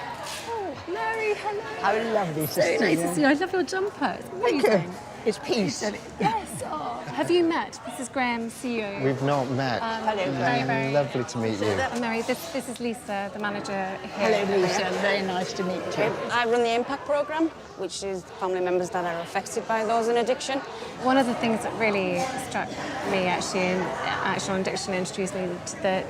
[SPEAKER 4] Oh, Mary, hello.
[SPEAKER 1] How lovely to
[SPEAKER 4] So
[SPEAKER 1] see
[SPEAKER 4] nice
[SPEAKER 1] you.
[SPEAKER 4] to see you. I love your jumper. It's
[SPEAKER 1] Thank
[SPEAKER 4] amazing.
[SPEAKER 1] you. It's peace.
[SPEAKER 4] Yes. Oh. Have you met Mrs. Graham, CEO?
[SPEAKER 14] We've not met.
[SPEAKER 1] Hello,
[SPEAKER 14] very lovely to meet you.
[SPEAKER 4] And Mary, this is Lisa, the manager here.
[SPEAKER 1] Hello, Lisa. Very nice to meet you.
[SPEAKER 15] I run the Impact programme, which is family members that are affected by those in addiction.
[SPEAKER 4] One of the things that really struck me actually in Action on Addiction introduced me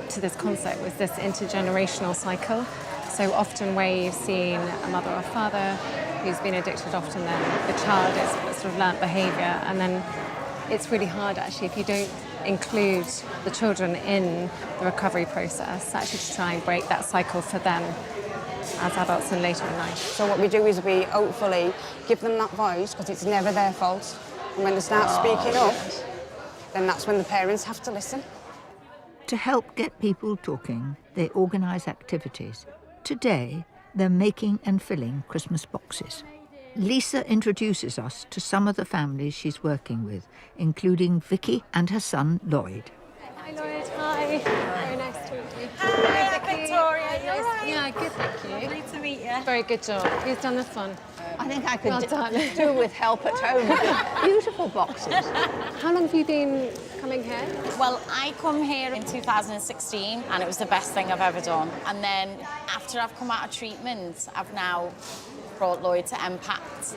[SPEAKER 4] to this concept was this intergenerational cycle. So often where you've seen a mother or father who's been addicted, often then the child is sort of learnt behaviour, and then it's really hard actually if you don't include the children in the recovery process, actually to try and break that cycle for them as adults and later in life.
[SPEAKER 15] So what we do is we hopefully give them that voice, because it's never their fault. And when they start speaking up, then that's when the parents have to listen.
[SPEAKER 3] To help get people talking, they organise activities. Today, they're making and filling Christmas boxes. Lisa introduces us to some of the families she's working with, including Vicky and her son, Lloyd.
[SPEAKER 4] Hi, Lloyd. Hi. Very nice to meet you. Hi,
[SPEAKER 16] Victoria. You're right.
[SPEAKER 4] Yeah, good, thank you.
[SPEAKER 16] Great to meet you.
[SPEAKER 4] Very good job. Who's done this one?
[SPEAKER 1] I think I could
[SPEAKER 4] Well done.
[SPEAKER 1] do with help at home. Beautiful boxes.
[SPEAKER 4] How long have you been coming here?
[SPEAKER 16] Well, I come here in 2016 and it was the best thing I've ever done. And then after I've come out of treatment, I've now brought Lloyd to Impact.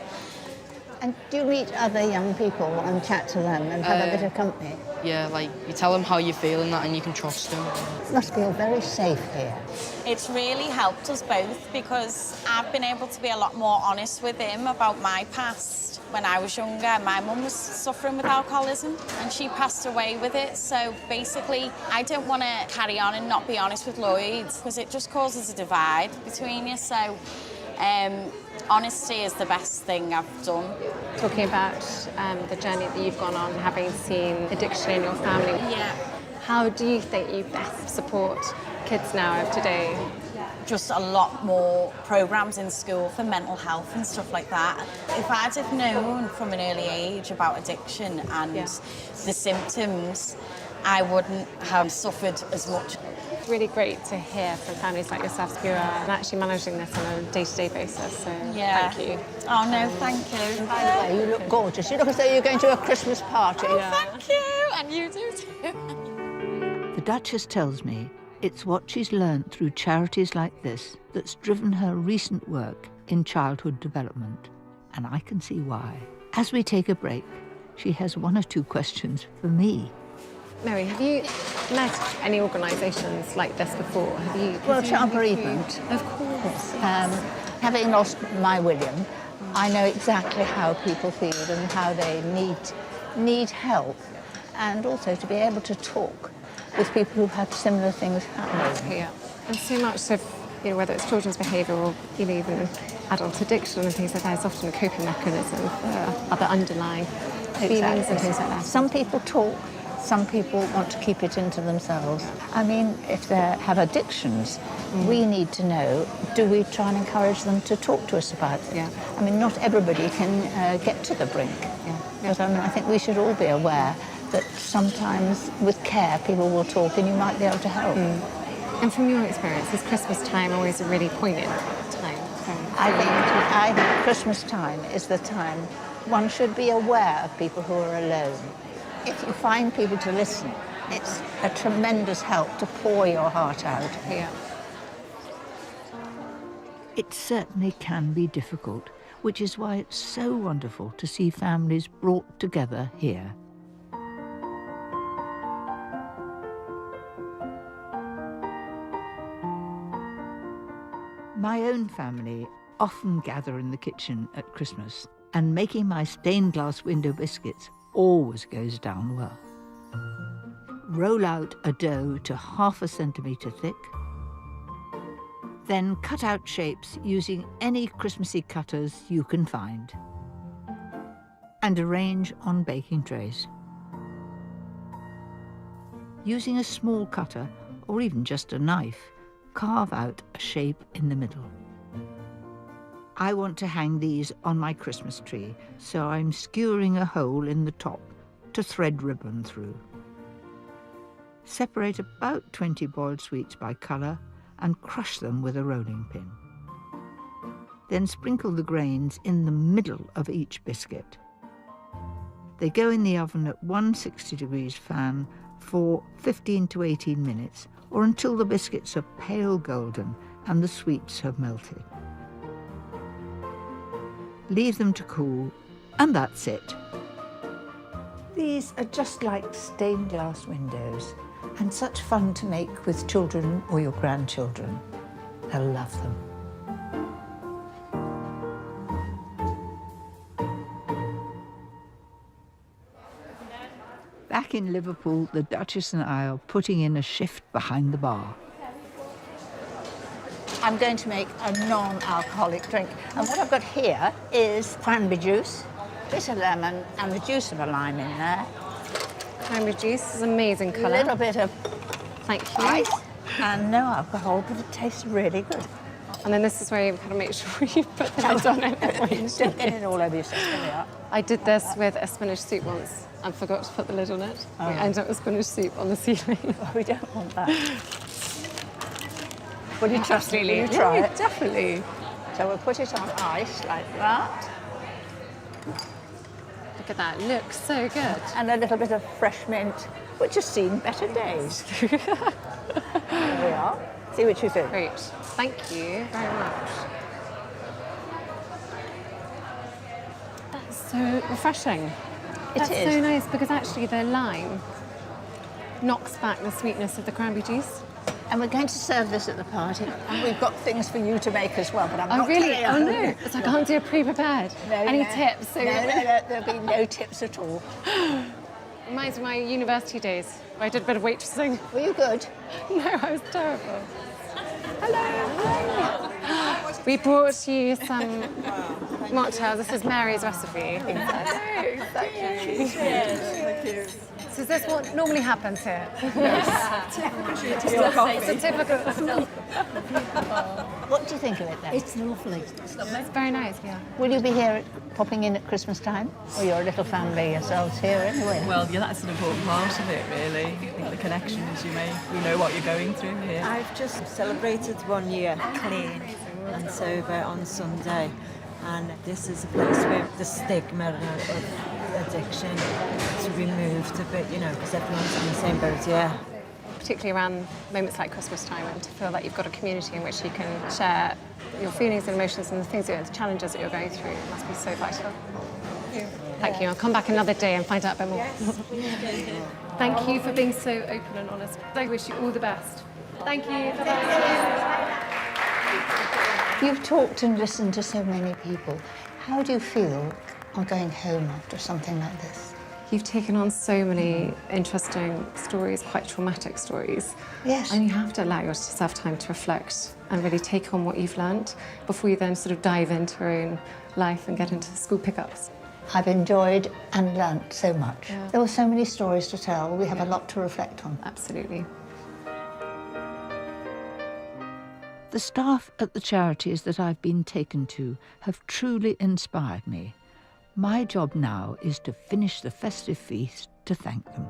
[SPEAKER 1] And do you meet other young people and chat to them and have a bit of company?
[SPEAKER 17] Yeah, like you tell them how you feel and that, and you can trust them.
[SPEAKER 1] You must feel very safe here.
[SPEAKER 16] It's really helped us both because I've been able to be a lot more honest with him about my past. When I was younger, my mum was suffering with alcoholism and she passed away with it. So basically, I don't want to carry on and not be honest with Lloyd because it just causes a divide between you. So honesty is the best thing I've done.
[SPEAKER 4] Talking about the journey that you've gone on, having seen addiction in your family.
[SPEAKER 16] Yeah.
[SPEAKER 4] How do you think you best support kids now of today?
[SPEAKER 16] Just a lot more programmes in school for mental health and stuff like that. If I'd have known from an early age about addiction and the symptoms, I wouldn't have suffered as much.
[SPEAKER 4] It's really great to hear from families like yourselves who are actually managing this on a day-to-day basis, so thank you.
[SPEAKER 16] Oh no, thank you.
[SPEAKER 1] By the way, you look gorgeous. You look as though you're going to a Christmas party.
[SPEAKER 16] Oh, thank you, and you do too.
[SPEAKER 3] The Duchess tells me it's what she's learnt through charities like this that's driven her recent work in childhood development. And I can see why. As we take a break, she has one or two questions for me.
[SPEAKER 4] Mary, have you met any organisations like this before?
[SPEAKER 1] Well, child bereavement.
[SPEAKER 4] Of course.
[SPEAKER 1] Having lost my William, I know exactly how people feel and how they need help, and also to be able to talk with people who've had similar things happen.
[SPEAKER 4] Yeah. And so much of, whether it's children's behaviour or even adult addiction and things like that, is often a coping mechanism for other underlying feelings and things like that.
[SPEAKER 1] Some people talk. Some people want to keep it into themselves. I mean, if they have addictions, we need to know, do we try and encourage them to talk to us about it?
[SPEAKER 4] Yeah.
[SPEAKER 1] I mean, not everybody can get to the brink.
[SPEAKER 4] Yeah.
[SPEAKER 1] But I think we should all be aware that sometimes with care people will talk and you might be able to help.
[SPEAKER 4] And from your experience, is Christmas time always a really poignant time?
[SPEAKER 1] I think Christmas time is the time one should be aware of people who are alone. If you find people to listen, it's a tremendous help to pour your heart out.
[SPEAKER 4] Yeah.
[SPEAKER 3] It certainly can be difficult, which is why it's so wonderful to see families brought together here. My own family often gather in the kitchen at Christmas, and making my stained glass window biscuits always goes down well. Roll out a dough to 1/2 centimetre thick, then cut out shapes using any Christmassy cutters you can find, and arrange on baking trays. Using a small cutter, or even just a knife, carve out a shape in the middle. I want to hang these on my Christmas tree, so I'm skewering a hole in the top to thread ribbon through. Separate about 20 boiled sweets by colour and crush them with a rolling pin. Then sprinkle the grains in the middle of each biscuit. They go in the oven at 160 degrees fan for 15 to 18 minutes, or until the biscuits are pale golden and the sweets have melted. Leave them to cool, and that's it. These are just like stained glass windows, and such fun to make with children or your grandchildren. They'll love them. Back in Liverpool, the Duchess and I are putting in a shift behind the bar.
[SPEAKER 1] I'm going to make a non-alcoholic drink. And what I've got here is cranberry juice, a bit of lemon, and the juice of a lime in there.
[SPEAKER 4] Cranberry juice is amazing colour.
[SPEAKER 1] A little bit of
[SPEAKER 4] Thank you.
[SPEAKER 1] ice, and no alcohol, but it tastes really good.
[SPEAKER 4] And then this is where you've got to make sure you put the lid on it before you
[SPEAKER 1] Don't get it all over yourself. There we are.
[SPEAKER 4] I did this with a spinach soup once and forgot to put the lid on it. We ended up with spinach soup on the ceiling.
[SPEAKER 1] Oh, we don't want that. Will you trust me? Will you
[SPEAKER 4] Yeah,
[SPEAKER 1] try it?
[SPEAKER 4] definitely.
[SPEAKER 1] So we'll put it on ice like that.
[SPEAKER 4] Look at that, looks so good.
[SPEAKER 1] And a little bit of fresh mint, which has seen better days. There we are. See what you think.
[SPEAKER 4] Great, thank you very much. That's so refreshing. That's
[SPEAKER 1] is.
[SPEAKER 4] so nice because actually the lime knocks back the sweetness of the cranberry juice.
[SPEAKER 1] And we're going to serve this at the party. And we've got things for you to make as well, but I'm
[SPEAKER 4] Oh
[SPEAKER 1] not
[SPEAKER 4] really?
[SPEAKER 1] telling you.
[SPEAKER 4] Oh no, so I can't do a pre-prepared. Any tips?
[SPEAKER 1] No, there'll be no tips at all.
[SPEAKER 4] Reminds me of my university days where I did a bit of waitressing.
[SPEAKER 1] Were you good?
[SPEAKER 4] No, I was terrible. Hello. We brought you some mocktails. This is Mary's recipe.
[SPEAKER 1] Exactly.
[SPEAKER 4] So is this what normally happens here?
[SPEAKER 1] Yes.
[SPEAKER 4] It's a typical.
[SPEAKER 1] What do you think of it then?
[SPEAKER 7] It's lovely.
[SPEAKER 4] It's very nice, yeah.
[SPEAKER 1] Will you be here popping in at Christmas time? Or you're a little family yourselves here anyway?
[SPEAKER 18] Well, yeah, that's an important part of it, really. I think the connections you make, you know what you're going through here.
[SPEAKER 19] I've just celebrated 1 year clean and sober on Sunday, and this is a place where the stigma of addiction is removed a bit, you know, because everyone's in the same boat, yeah.
[SPEAKER 4] Particularly around moments like Christmas time, and to feel that you've got a community in which you can share your feelings and emotions and the challenges that you're going through. It must be so vital. Thank you. I'll come back another day and find out a bit more. Thank you for being so open and honest. I wish you all the best. Thank you. Bye-bye.
[SPEAKER 1] You've talked and listened to so many people. How do you feel on going home after something like this?
[SPEAKER 4] You've taken on so many interesting stories, quite traumatic stories.
[SPEAKER 1] Yes.
[SPEAKER 4] And you have to allow yourself time to reflect and really take on what you've learnt before you then sort of dive into your own life and get into school pickups.
[SPEAKER 1] I've enjoyed and learnt so much.
[SPEAKER 4] Yeah.
[SPEAKER 1] There were so many stories to tell. We have a lot to reflect on.
[SPEAKER 4] Absolutely.
[SPEAKER 3] The staff at the charities that I've been taken to have truly inspired me. My job now is to finish the festive feast to thank them.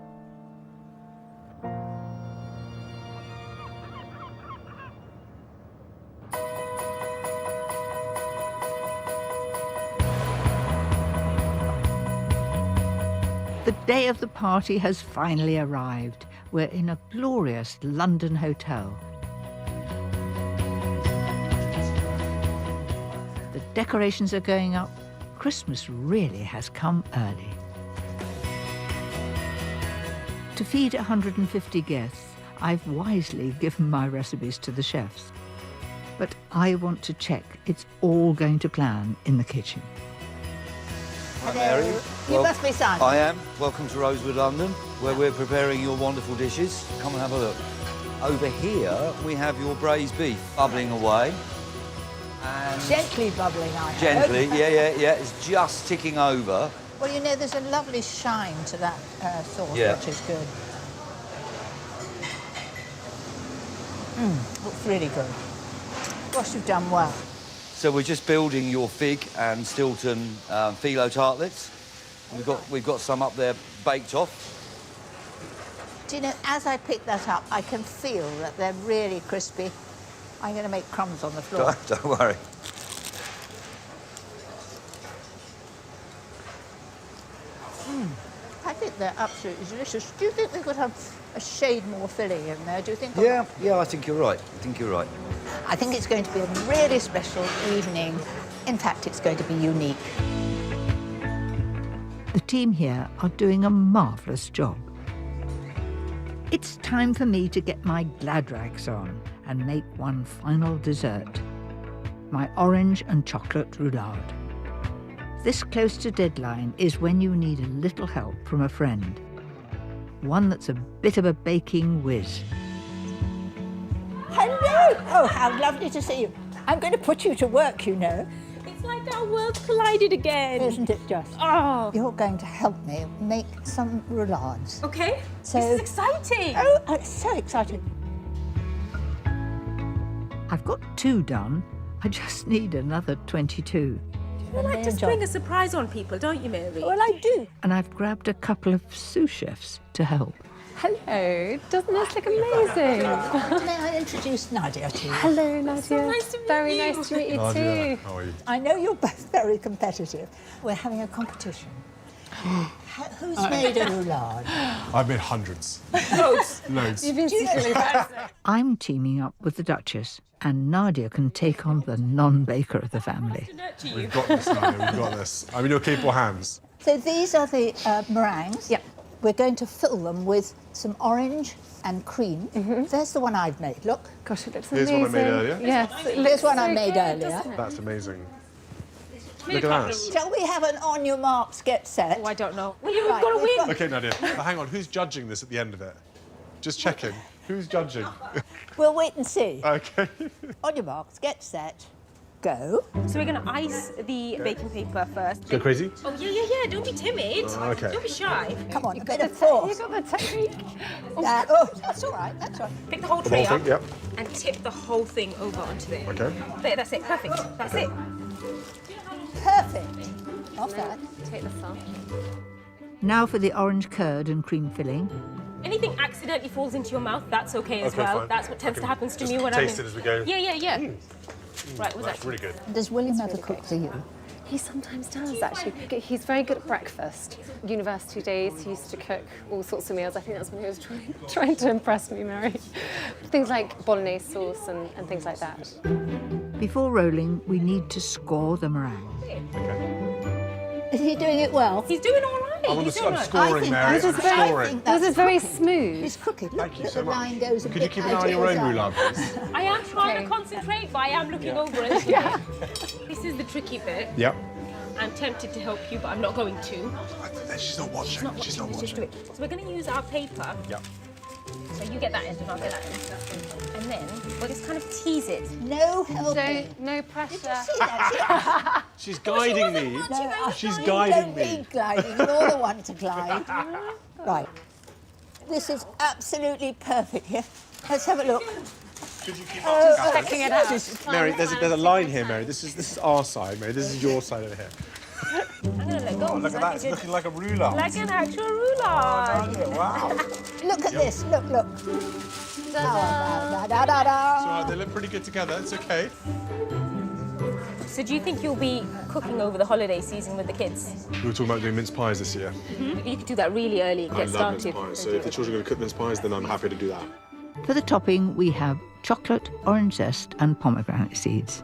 [SPEAKER 3] The day of the party has finally arrived. We're in a glorious London hotel. The decorations are going up. Christmas really has come early. To feed 150 guests, I've wisely given my recipes to the chefs. But I want to check it's all going to plan in the kitchen.
[SPEAKER 20] Hi, Mary.
[SPEAKER 1] You must be Simon.
[SPEAKER 20] I am. Welcome to Rosewood, London, where we're preparing your wonderful dishes. Come and have a look. Over here, we have your braised beef bubbling away. And
[SPEAKER 1] Gently bubbling, I hope.
[SPEAKER 20] gently, yeah. It's just ticking over.
[SPEAKER 1] Well, you know, there's a lovely shine to that sauce,
[SPEAKER 20] Yeah.
[SPEAKER 1] which is good. Looks really good. Gosh, you've done well.
[SPEAKER 20] So we're just building your fig and Stilton phyllo tartlets. We've got some up there baked off.
[SPEAKER 1] Do you know, as I pick that up, I can feel that they're really crispy. I'm going to make crumbs on the floor.
[SPEAKER 20] Don't worry.
[SPEAKER 1] I think they're absolutely delicious. Do you think we could have a shade more filling in there? Do you think?
[SPEAKER 20] Yeah, I think you're right.
[SPEAKER 1] I think it's going to be a really special evening. In fact, it's going to be unique.
[SPEAKER 3] The team here are doing a marvellous job. It's time for me to get my glad rags on and make one final dessert. My orange and chocolate roulade. This close to deadline is when you need a little help from a friend. One that's a bit of a baking whiz.
[SPEAKER 1] Hello! Oh, how lovely to see you. I'm going to put you to work, you know.
[SPEAKER 5] It's like our worlds collided again.
[SPEAKER 1] Isn't it just?
[SPEAKER 5] Oh.
[SPEAKER 1] You're going to help me make some roulades.
[SPEAKER 5] Okay.
[SPEAKER 1] So,
[SPEAKER 5] this is exciting.
[SPEAKER 1] Oh, it's so exciting.
[SPEAKER 3] I've got 2 done. I just need another 22.
[SPEAKER 5] You like to spring a surprise on people, don't you, Mary?
[SPEAKER 1] Well, I do.
[SPEAKER 3] And I've grabbed a couple of sous chefs to help.
[SPEAKER 4] Hello, doesn't this look amazing?
[SPEAKER 1] May I introduce Nadia to you?
[SPEAKER 4] Hello, Nadia.
[SPEAKER 5] So nice to meet
[SPEAKER 4] Very
[SPEAKER 5] you.
[SPEAKER 4] nice to meet you
[SPEAKER 6] Nadia,
[SPEAKER 4] too.
[SPEAKER 6] how are you?
[SPEAKER 1] I know you're both very competitive. We're having a competition. Who's made a roulade?
[SPEAKER 6] I've made hundreds. Loads.
[SPEAKER 4] You've been secretly
[SPEAKER 3] I'm teaming up with the Duchess, and Nadia can take on the non-baker of the family.
[SPEAKER 6] We've got this, Nadia, we've got this. I'm in your capable hands.
[SPEAKER 1] So these are the meringues.
[SPEAKER 4] Yep.
[SPEAKER 1] We're going to fill them with some orange and cream. There's the one I've made, look.
[SPEAKER 4] Gosh, it looks
[SPEAKER 6] Here's
[SPEAKER 4] amazing.
[SPEAKER 6] one I made earlier.
[SPEAKER 4] Yes, it
[SPEAKER 1] Here's
[SPEAKER 4] looks
[SPEAKER 1] one
[SPEAKER 4] so
[SPEAKER 1] I made
[SPEAKER 4] good,
[SPEAKER 1] earlier.
[SPEAKER 4] doesn't it?
[SPEAKER 6] That's amazing. Look at that.
[SPEAKER 1] Shall we have an on your marks, get set?
[SPEAKER 5] Oh, I don't know. Well, you've
[SPEAKER 1] Right,
[SPEAKER 5] got to
[SPEAKER 1] we've
[SPEAKER 5] win.
[SPEAKER 6] Okay, Nadia, now hang on. Who's judging this at the end of it? Just checking. Who's judging?
[SPEAKER 1] We'll wait and see.
[SPEAKER 6] Okay.
[SPEAKER 1] On your marks, get set, go.
[SPEAKER 5] So we're going to ice the baking paper first.
[SPEAKER 6] Go crazy?
[SPEAKER 5] Oh, yeah. Don't be timid.
[SPEAKER 6] Okay.
[SPEAKER 5] Don't be shy.
[SPEAKER 1] Come on, a bit of force.
[SPEAKER 4] You got the technique.
[SPEAKER 1] That's all right, that's all right.
[SPEAKER 5] Pick the whole
[SPEAKER 6] The
[SPEAKER 5] tray
[SPEAKER 6] whole
[SPEAKER 5] up
[SPEAKER 6] thing, yep.
[SPEAKER 5] and tip the whole thing over onto there.
[SPEAKER 6] Okay.
[SPEAKER 5] There, that's it. Perfect. That's it.
[SPEAKER 1] Perfect. Off that.
[SPEAKER 4] Take this off.
[SPEAKER 3] Now for the orange curd and cream filling.
[SPEAKER 5] Anything accidentally falls into your mouth, that's okay as
[SPEAKER 6] Okay,
[SPEAKER 5] well.
[SPEAKER 6] fine.
[SPEAKER 5] That's what tends to happen to
[SPEAKER 6] Just
[SPEAKER 5] me when I'm
[SPEAKER 6] taste it as we go.
[SPEAKER 5] Yeah. Right, was
[SPEAKER 6] That's
[SPEAKER 5] that?
[SPEAKER 6] really good.
[SPEAKER 1] Does William ever cook for you?
[SPEAKER 4] He sometimes does, actually. He's very good at breakfast. University days, he used to cook all sorts of meals. I think that's when he was trying to impress me, Mary. Things like bolognese sauce and things like that.
[SPEAKER 3] Before rolling, we need to score the meringue.
[SPEAKER 1] Is he doing it well?
[SPEAKER 5] He's doing all right.
[SPEAKER 6] I'm
[SPEAKER 5] He's doing all right.
[SPEAKER 6] scoring, Mary. I'm scoring.
[SPEAKER 4] This is very smooth.
[SPEAKER 1] He's crooked. Look,
[SPEAKER 6] Thank you
[SPEAKER 1] look,
[SPEAKER 6] so
[SPEAKER 1] the line
[SPEAKER 6] much.
[SPEAKER 1] goes a
[SPEAKER 6] Could you
[SPEAKER 1] bit
[SPEAKER 6] keep an eye
[SPEAKER 1] out
[SPEAKER 6] on your
[SPEAKER 1] of
[SPEAKER 6] own
[SPEAKER 1] his
[SPEAKER 6] roulade, please?
[SPEAKER 5] I am trying to concentrate, but I am looking over it.
[SPEAKER 4] Yeah.
[SPEAKER 5] This is the tricky bit.
[SPEAKER 6] Yep.
[SPEAKER 5] I'm tempted to help you, but I'm not going to.
[SPEAKER 6] She's not watching. She's not
[SPEAKER 5] Let's just do
[SPEAKER 6] watching.
[SPEAKER 5] it. So we're going to use our paper.
[SPEAKER 6] Yep.
[SPEAKER 5] So you get that end and I'll get that end. And then we'll just kind of tease it.
[SPEAKER 1] No helping.
[SPEAKER 4] No pressure.
[SPEAKER 1] See that?
[SPEAKER 6] She's guiding me.
[SPEAKER 1] No,
[SPEAKER 6] She's
[SPEAKER 1] you
[SPEAKER 6] guiding
[SPEAKER 1] don't
[SPEAKER 6] me.
[SPEAKER 1] need gliding. You're the one to glide. Right. This is absolutely perfect here. Let's have a look.
[SPEAKER 6] Could you keep
[SPEAKER 4] Checking it out.
[SPEAKER 6] Mary, there's a line here, Mary. This is our side, Mary. This is your side over here.
[SPEAKER 5] I'm going to let go.
[SPEAKER 6] Oh, look at that. It's looking like a roulade.
[SPEAKER 5] Like an actual roulade.
[SPEAKER 6] Wow.
[SPEAKER 1] Look at this. Look. Da, da, da, da, da.
[SPEAKER 6] It's all right, they look pretty good together. It's okay.
[SPEAKER 5] So do you think you'll be cooking over the holiday season with the kids?
[SPEAKER 6] We were talking about doing mince pies this year.
[SPEAKER 5] You could do that really early, get
[SPEAKER 6] I love
[SPEAKER 5] started.
[SPEAKER 6] mince pies, so if the children are going to cook mince pies, then I'm happy to do that.
[SPEAKER 3] For the topping, we have chocolate, orange zest, and pomegranate seeds.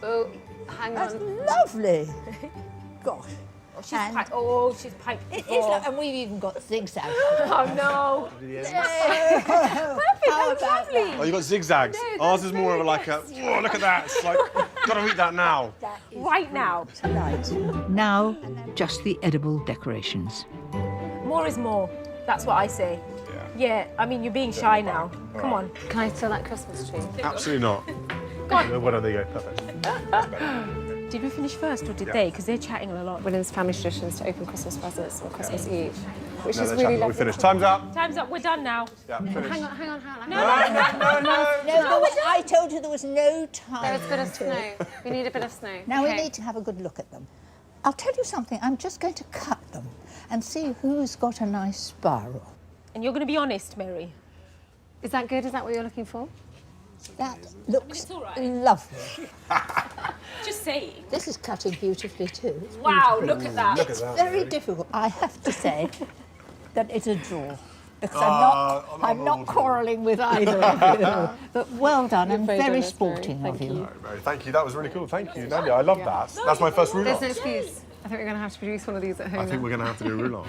[SPEAKER 4] Oh, hang
[SPEAKER 1] That's
[SPEAKER 4] on.
[SPEAKER 1] lovely. Gosh.
[SPEAKER 5] She's piped.
[SPEAKER 1] It is,
[SPEAKER 5] before.
[SPEAKER 1] and we've even got zigzag.
[SPEAKER 5] Oh no!
[SPEAKER 1] Perfect.
[SPEAKER 5] I lovely.
[SPEAKER 2] Oh, you got zigzags. Ours is more of a like a, whoa, look at that. It's like, gotta eat that now.
[SPEAKER 5] Right now.
[SPEAKER 3] Now, just the edible decorations.
[SPEAKER 5] More is more. That's what I say. Yeah, I mean, you're being shy now. Come on.
[SPEAKER 4] Can I steal that Christmas tree?
[SPEAKER 2] Absolutely not.
[SPEAKER 5] Go on.
[SPEAKER 2] Well done, there you go, perfect.
[SPEAKER 5] Did we finish first or did they? Because they're chatting a lot.
[SPEAKER 4] William's family traditions to open Christmas presents on Christmas Eve, which
[SPEAKER 2] No,
[SPEAKER 4] is
[SPEAKER 2] they're
[SPEAKER 4] really
[SPEAKER 2] chatting.
[SPEAKER 4] lovely.
[SPEAKER 2] We finished. Time's up.
[SPEAKER 5] Time's up. We're done now.
[SPEAKER 2] Yeah, finished.
[SPEAKER 4] Hang on.
[SPEAKER 1] I told you there was no time.
[SPEAKER 4] There's a bit of snow. We need a bit of snow.
[SPEAKER 1] Now we
[SPEAKER 4] Okay.
[SPEAKER 1] need to have a good look at them. I'll tell you something, I'm just going to cut them and see who's got a nice spiral.
[SPEAKER 5] And you're going to be honest, Mary.
[SPEAKER 4] Is that good? Is that what you're looking for?
[SPEAKER 1] That looks lovely.
[SPEAKER 5] Just saying.
[SPEAKER 1] This is cutting beautifully too. It's
[SPEAKER 5] Wow,
[SPEAKER 1] beautiful.
[SPEAKER 5] look at that.
[SPEAKER 1] It's very difficult. I have to say that it's a draw. Because I'm not quarrelling with either of you. But well done and very sporting of you.
[SPEAKER 2] Mary, thank you. That was really cool. Thank you, Nadia. I love that. That's my first roulade.
[SPEAKER 4] There's no excuse. I think we're going to have to produce one of these at home
[SPEAKER 2] I think
[SPEAKER 4] now.
[SPEAKER 2] we're going to have to do a roulade.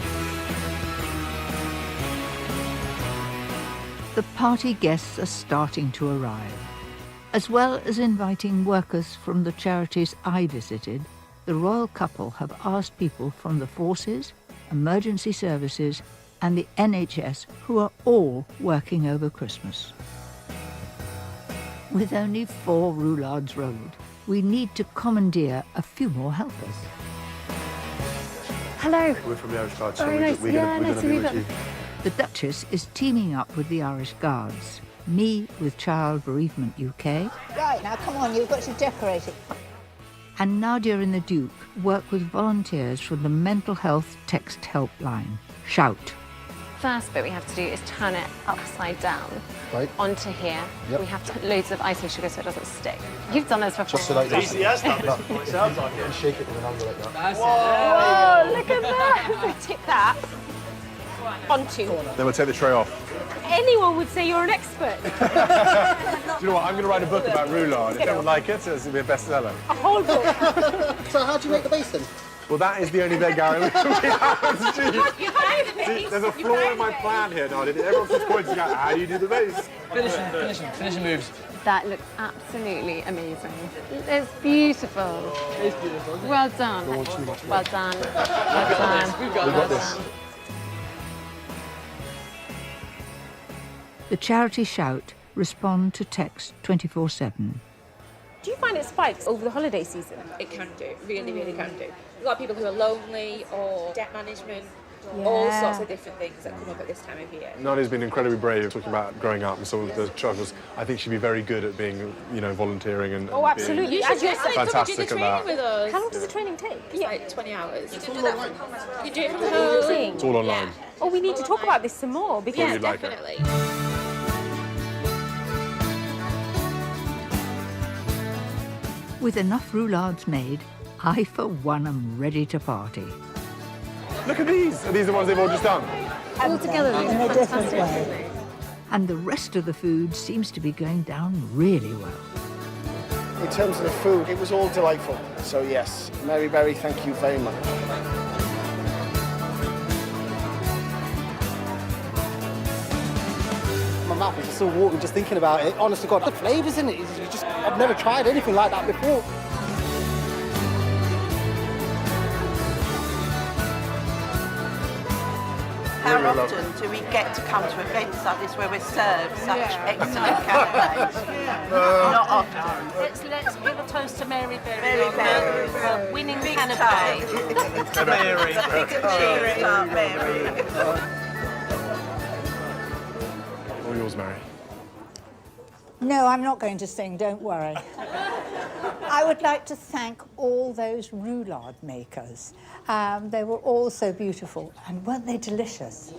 [SPEAKER 3] The party guests are starting to arrive. As well as inviting workers from the charities I visited, the royal couple have asked people from the forces, emergency services, and the NHS who are all working over Christmas. With only 4 roulades rolled, we need to commandeer a few more helpers.
[SPEAKER 4] Hello.
[SPEAKER 2] We're from the Irish Guard, so
[SPEAKER 4] Very nice.
[SPEAKER 2] we're
[SPEAKER 4] Yeah,
[SPEAKER 2] going
[SPEAKER 4] nice
[SPEAKER 2] to
[SPEAKER 4] to
[SPEAKER 2] be
[SPEAKER 4] meet
[SPEAKER 2] with
[SPEAKER 4] them.
[SPEAKER 2] you.
[SPEAKER 3] The Duchess is teaming up with the Irish Guards, me with Child Bereavement UK,
[SPEAKER 1] Right, now come on, you've got to decorate it.
[SPEAKER 3] and Nadia and the Duke work with volunteers from the mental health text helpline, Shout.
[SPEAKER 4] First bit we have to do is turn it upside down onto here.
[SPEAKER 14] Yep.
[SPEAKER 4] We have to put loads of icing sugar so it doesn't stick. You've done this before.
[SPEAKER 14] Just so like that.
[SPEAKER 2] Easy as that. It sounds like
[SPEAKER 14] And
[SPEAKER 2] it.
[SPEAKER 14] shake it with an hand like that.
[SPEAKER 5] Whoa, look at that. Tip that onto.
[SPEAKER 2] Then we'll take the tray off.
[SPEAKER 5] Anyone would say you're an expert.
[SPEAKER 2] Do you know what? I'm going to write a book about roulade. If anyone like it, it's going to be a bestseller.
[SPEAKER 5] A whole book.
[SPEAKER 14] So how do you make the base then?
[SPEAKER 2] Well, that is the only bit, Gary.
[SPEAKER 5] You hide the base.
[SPEAKER 2] There's a flaw in my plan here, Nadia. Everyone's just pointing out, how do you do the base?
[SPEAKER 13] Finishing moves.
[SPEAKER 4] That looks absolutely amazing. It's beautiful.
[SPEAKER 14] It's beautiful.
[SPEAKER 4] Well done. Well done. Well done.
[SPEAKER 14] We've got this.
[SPEAKER 3] The charity Shout respond to text 24/7.
[SPEAKER 5] Do you find it spikes over the holiday season?
[SPEAKER 21] It can do, really can do. We've got people who are lonely or debt management, all sorts of different things that come up at this time of year.
[SPEAKER 2] Nadia's been incredibly brave talking about growing up and some of the struggles. I think she'd be very good at being, volunteering and
[SPEAKER 5] Oh, absolutely.
[SPEAKER 21] You should just come and do
[SPEAKER 2] fantastic
[SPEAKER 21] the
[SPEAKER 2] at
[SPEAKER 21] training
[SPEAKER 2] that.
[SPEAKER 21] with us.
[SPEAKER 5] How long does the training take?
[SPEAKER 21] It's like 20 hours. You can do
[SPEAKER 14] online.
[SPEAKER 21] You do it from home.
[SPEAKER 2] It's all online.
[SPEAKER 5] Oh, we need to talk about this some more because
[SPEAKER 21] Yeah,
[SPEAKER 2] you'd like it.
[SPEAKER 21] definitely.
[SPEAKER 3] With enough roulades made, I for one am ready to party.
[SPEAKER 2] Look at these. Are these the ones they've all just done?
[SPEAKER 4] All together, these
[SPEAKER 1] In
[SPEAKER 4] are
[SPEAKER 1] a different
[SPEAKER 4] fantastic.
[SPEAKER 1] way.
[SPEAKER 3] And the rest of the food seems to be going down really well.
[SPEAKER 14] In terms of the food, it was all delightful. So yes, Mary Berry, thank you very much. My mouth is still watering just thinking about it. Honest to God, the flavours in it, I've never tried anything like that before.
[SPEAKER 10] How often do we get to come to events like this where we're served such excellent canapes? Not often.
[SPEAKER 5] let's give a toast to Mary Berry.
[SPEAKER 10] Mary Berry.
[SPEAKER 5] For winning
[SPEAKER 10] Big
[SPEAKER 5] canapé.
[SPEAKER 2] Mary.
[SPEAKER 10] Cheer it up, Mary.
[SPEAKER 2] All yours, Mary.
[SPEAKER 1] No, I'm not going to sing, don't worry. I would like to thank all those roulade makers. They were all so beautiful, and weren't they delicious?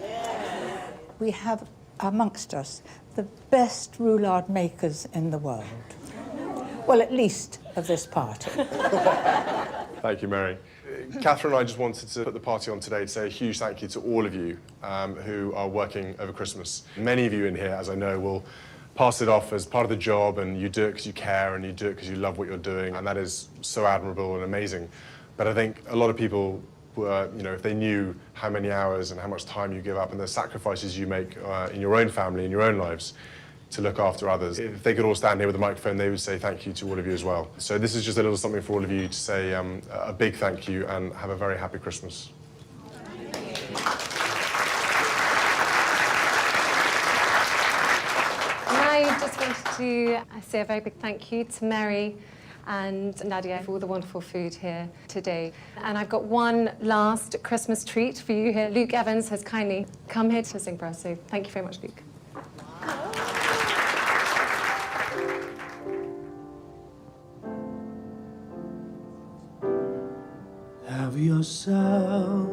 [SPEAKER 1] We have amongst us the best roulade makers in the world. Well, at least of this party.
[SPEAKER 2] Thank you, Mary. Catherine and I just wanted to put the party on today to say a huge thank you to all of you who are working over Christmas. Many of you in here, as I know, will pass it off as part of the job, and you do it because you care and you do it because you love what you're doing, and that is so admirable and amazing. But I think a lot of people were, if they knew how many hours and how much time you give up and the sacrifices you make in your own family, in your own lives, to look after others. If they could all stand here with a microphone, they would say thank you to all of you as well. So this is just a little something for all of you to say a big thank you and have a very happy Christmas.
[SPEAKER 4] I just wanted to say a very big thank you to Mary and Nadia for all the wonderful food here today. And I've got one last Christmas treat for you here. Luke Evans has kindly come here to sing for us, so thank you very much, Luke.
[SPEAKER 8] Have yourself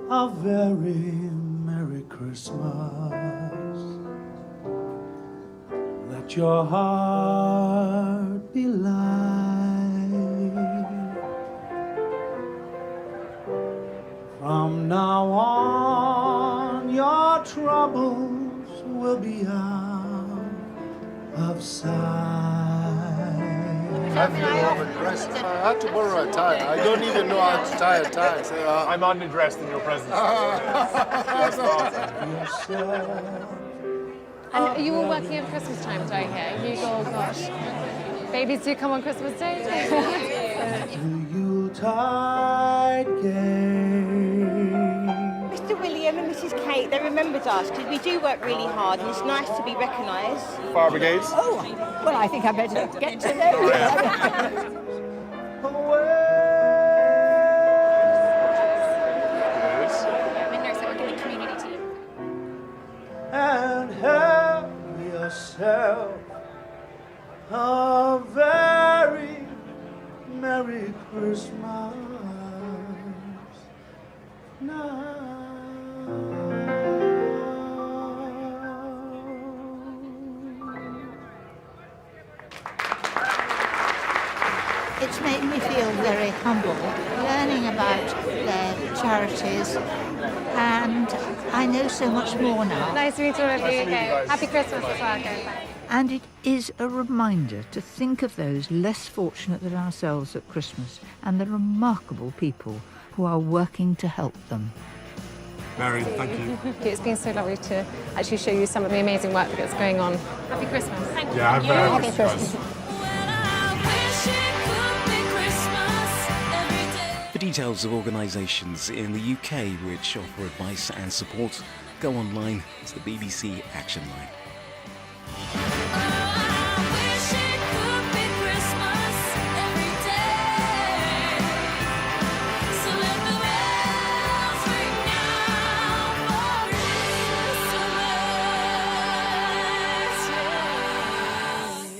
[SPEAKER 8] a very Merry Christmas. Let your heart be light. From now on, your troubles will be out of sight.
[SPEAKER 22] I feel overdressed. I had to borrow a tie. I don't even know how to tie a tie. So,
[SPEAKER 2] I'm underdressed in your presence.
[SPEAKER 4] And are you all working at Christmas time down here? You go, oh gosh. Babies do come on Christmas Day.
[SPEAKER 8] The Yuletide game.
[SPEAKER 23] Mr. William and Mrs. Kate, they remembered us because we do work really hard and it's nice to be recognised.
[SPEAKER 2] Fire brigades?
[SPEAKER 1] Oh, well, I think I better get to know you.
[SPEAKER 8] And have yourself a very Merry Christmas now.
[SPEAKER 3] It's made me feel very humble, learning about their charities, and I know so much more now.
[SPEAKER 4] Nice to meet all of you. Okay. Happy Christmas as well. Okay, bye.
[SPEAKER 3] And it is a reminder to think of those less fortunate than ourselves at Christmas and the remarkable people who are working to help them.
[SPEAKER 2] Mary, thank you.
[SPEAKER 4] It's been so lovely to actually show you some of the amazing work that's going on. Happy Christmas. Thank you.
[SPEAKER 2] Yeah,
[SPEAKER 4] Happy Christmas.
[SPEAKER 24] For details of organisations in the UK which offer advice and support, go online to the BBC Action Line.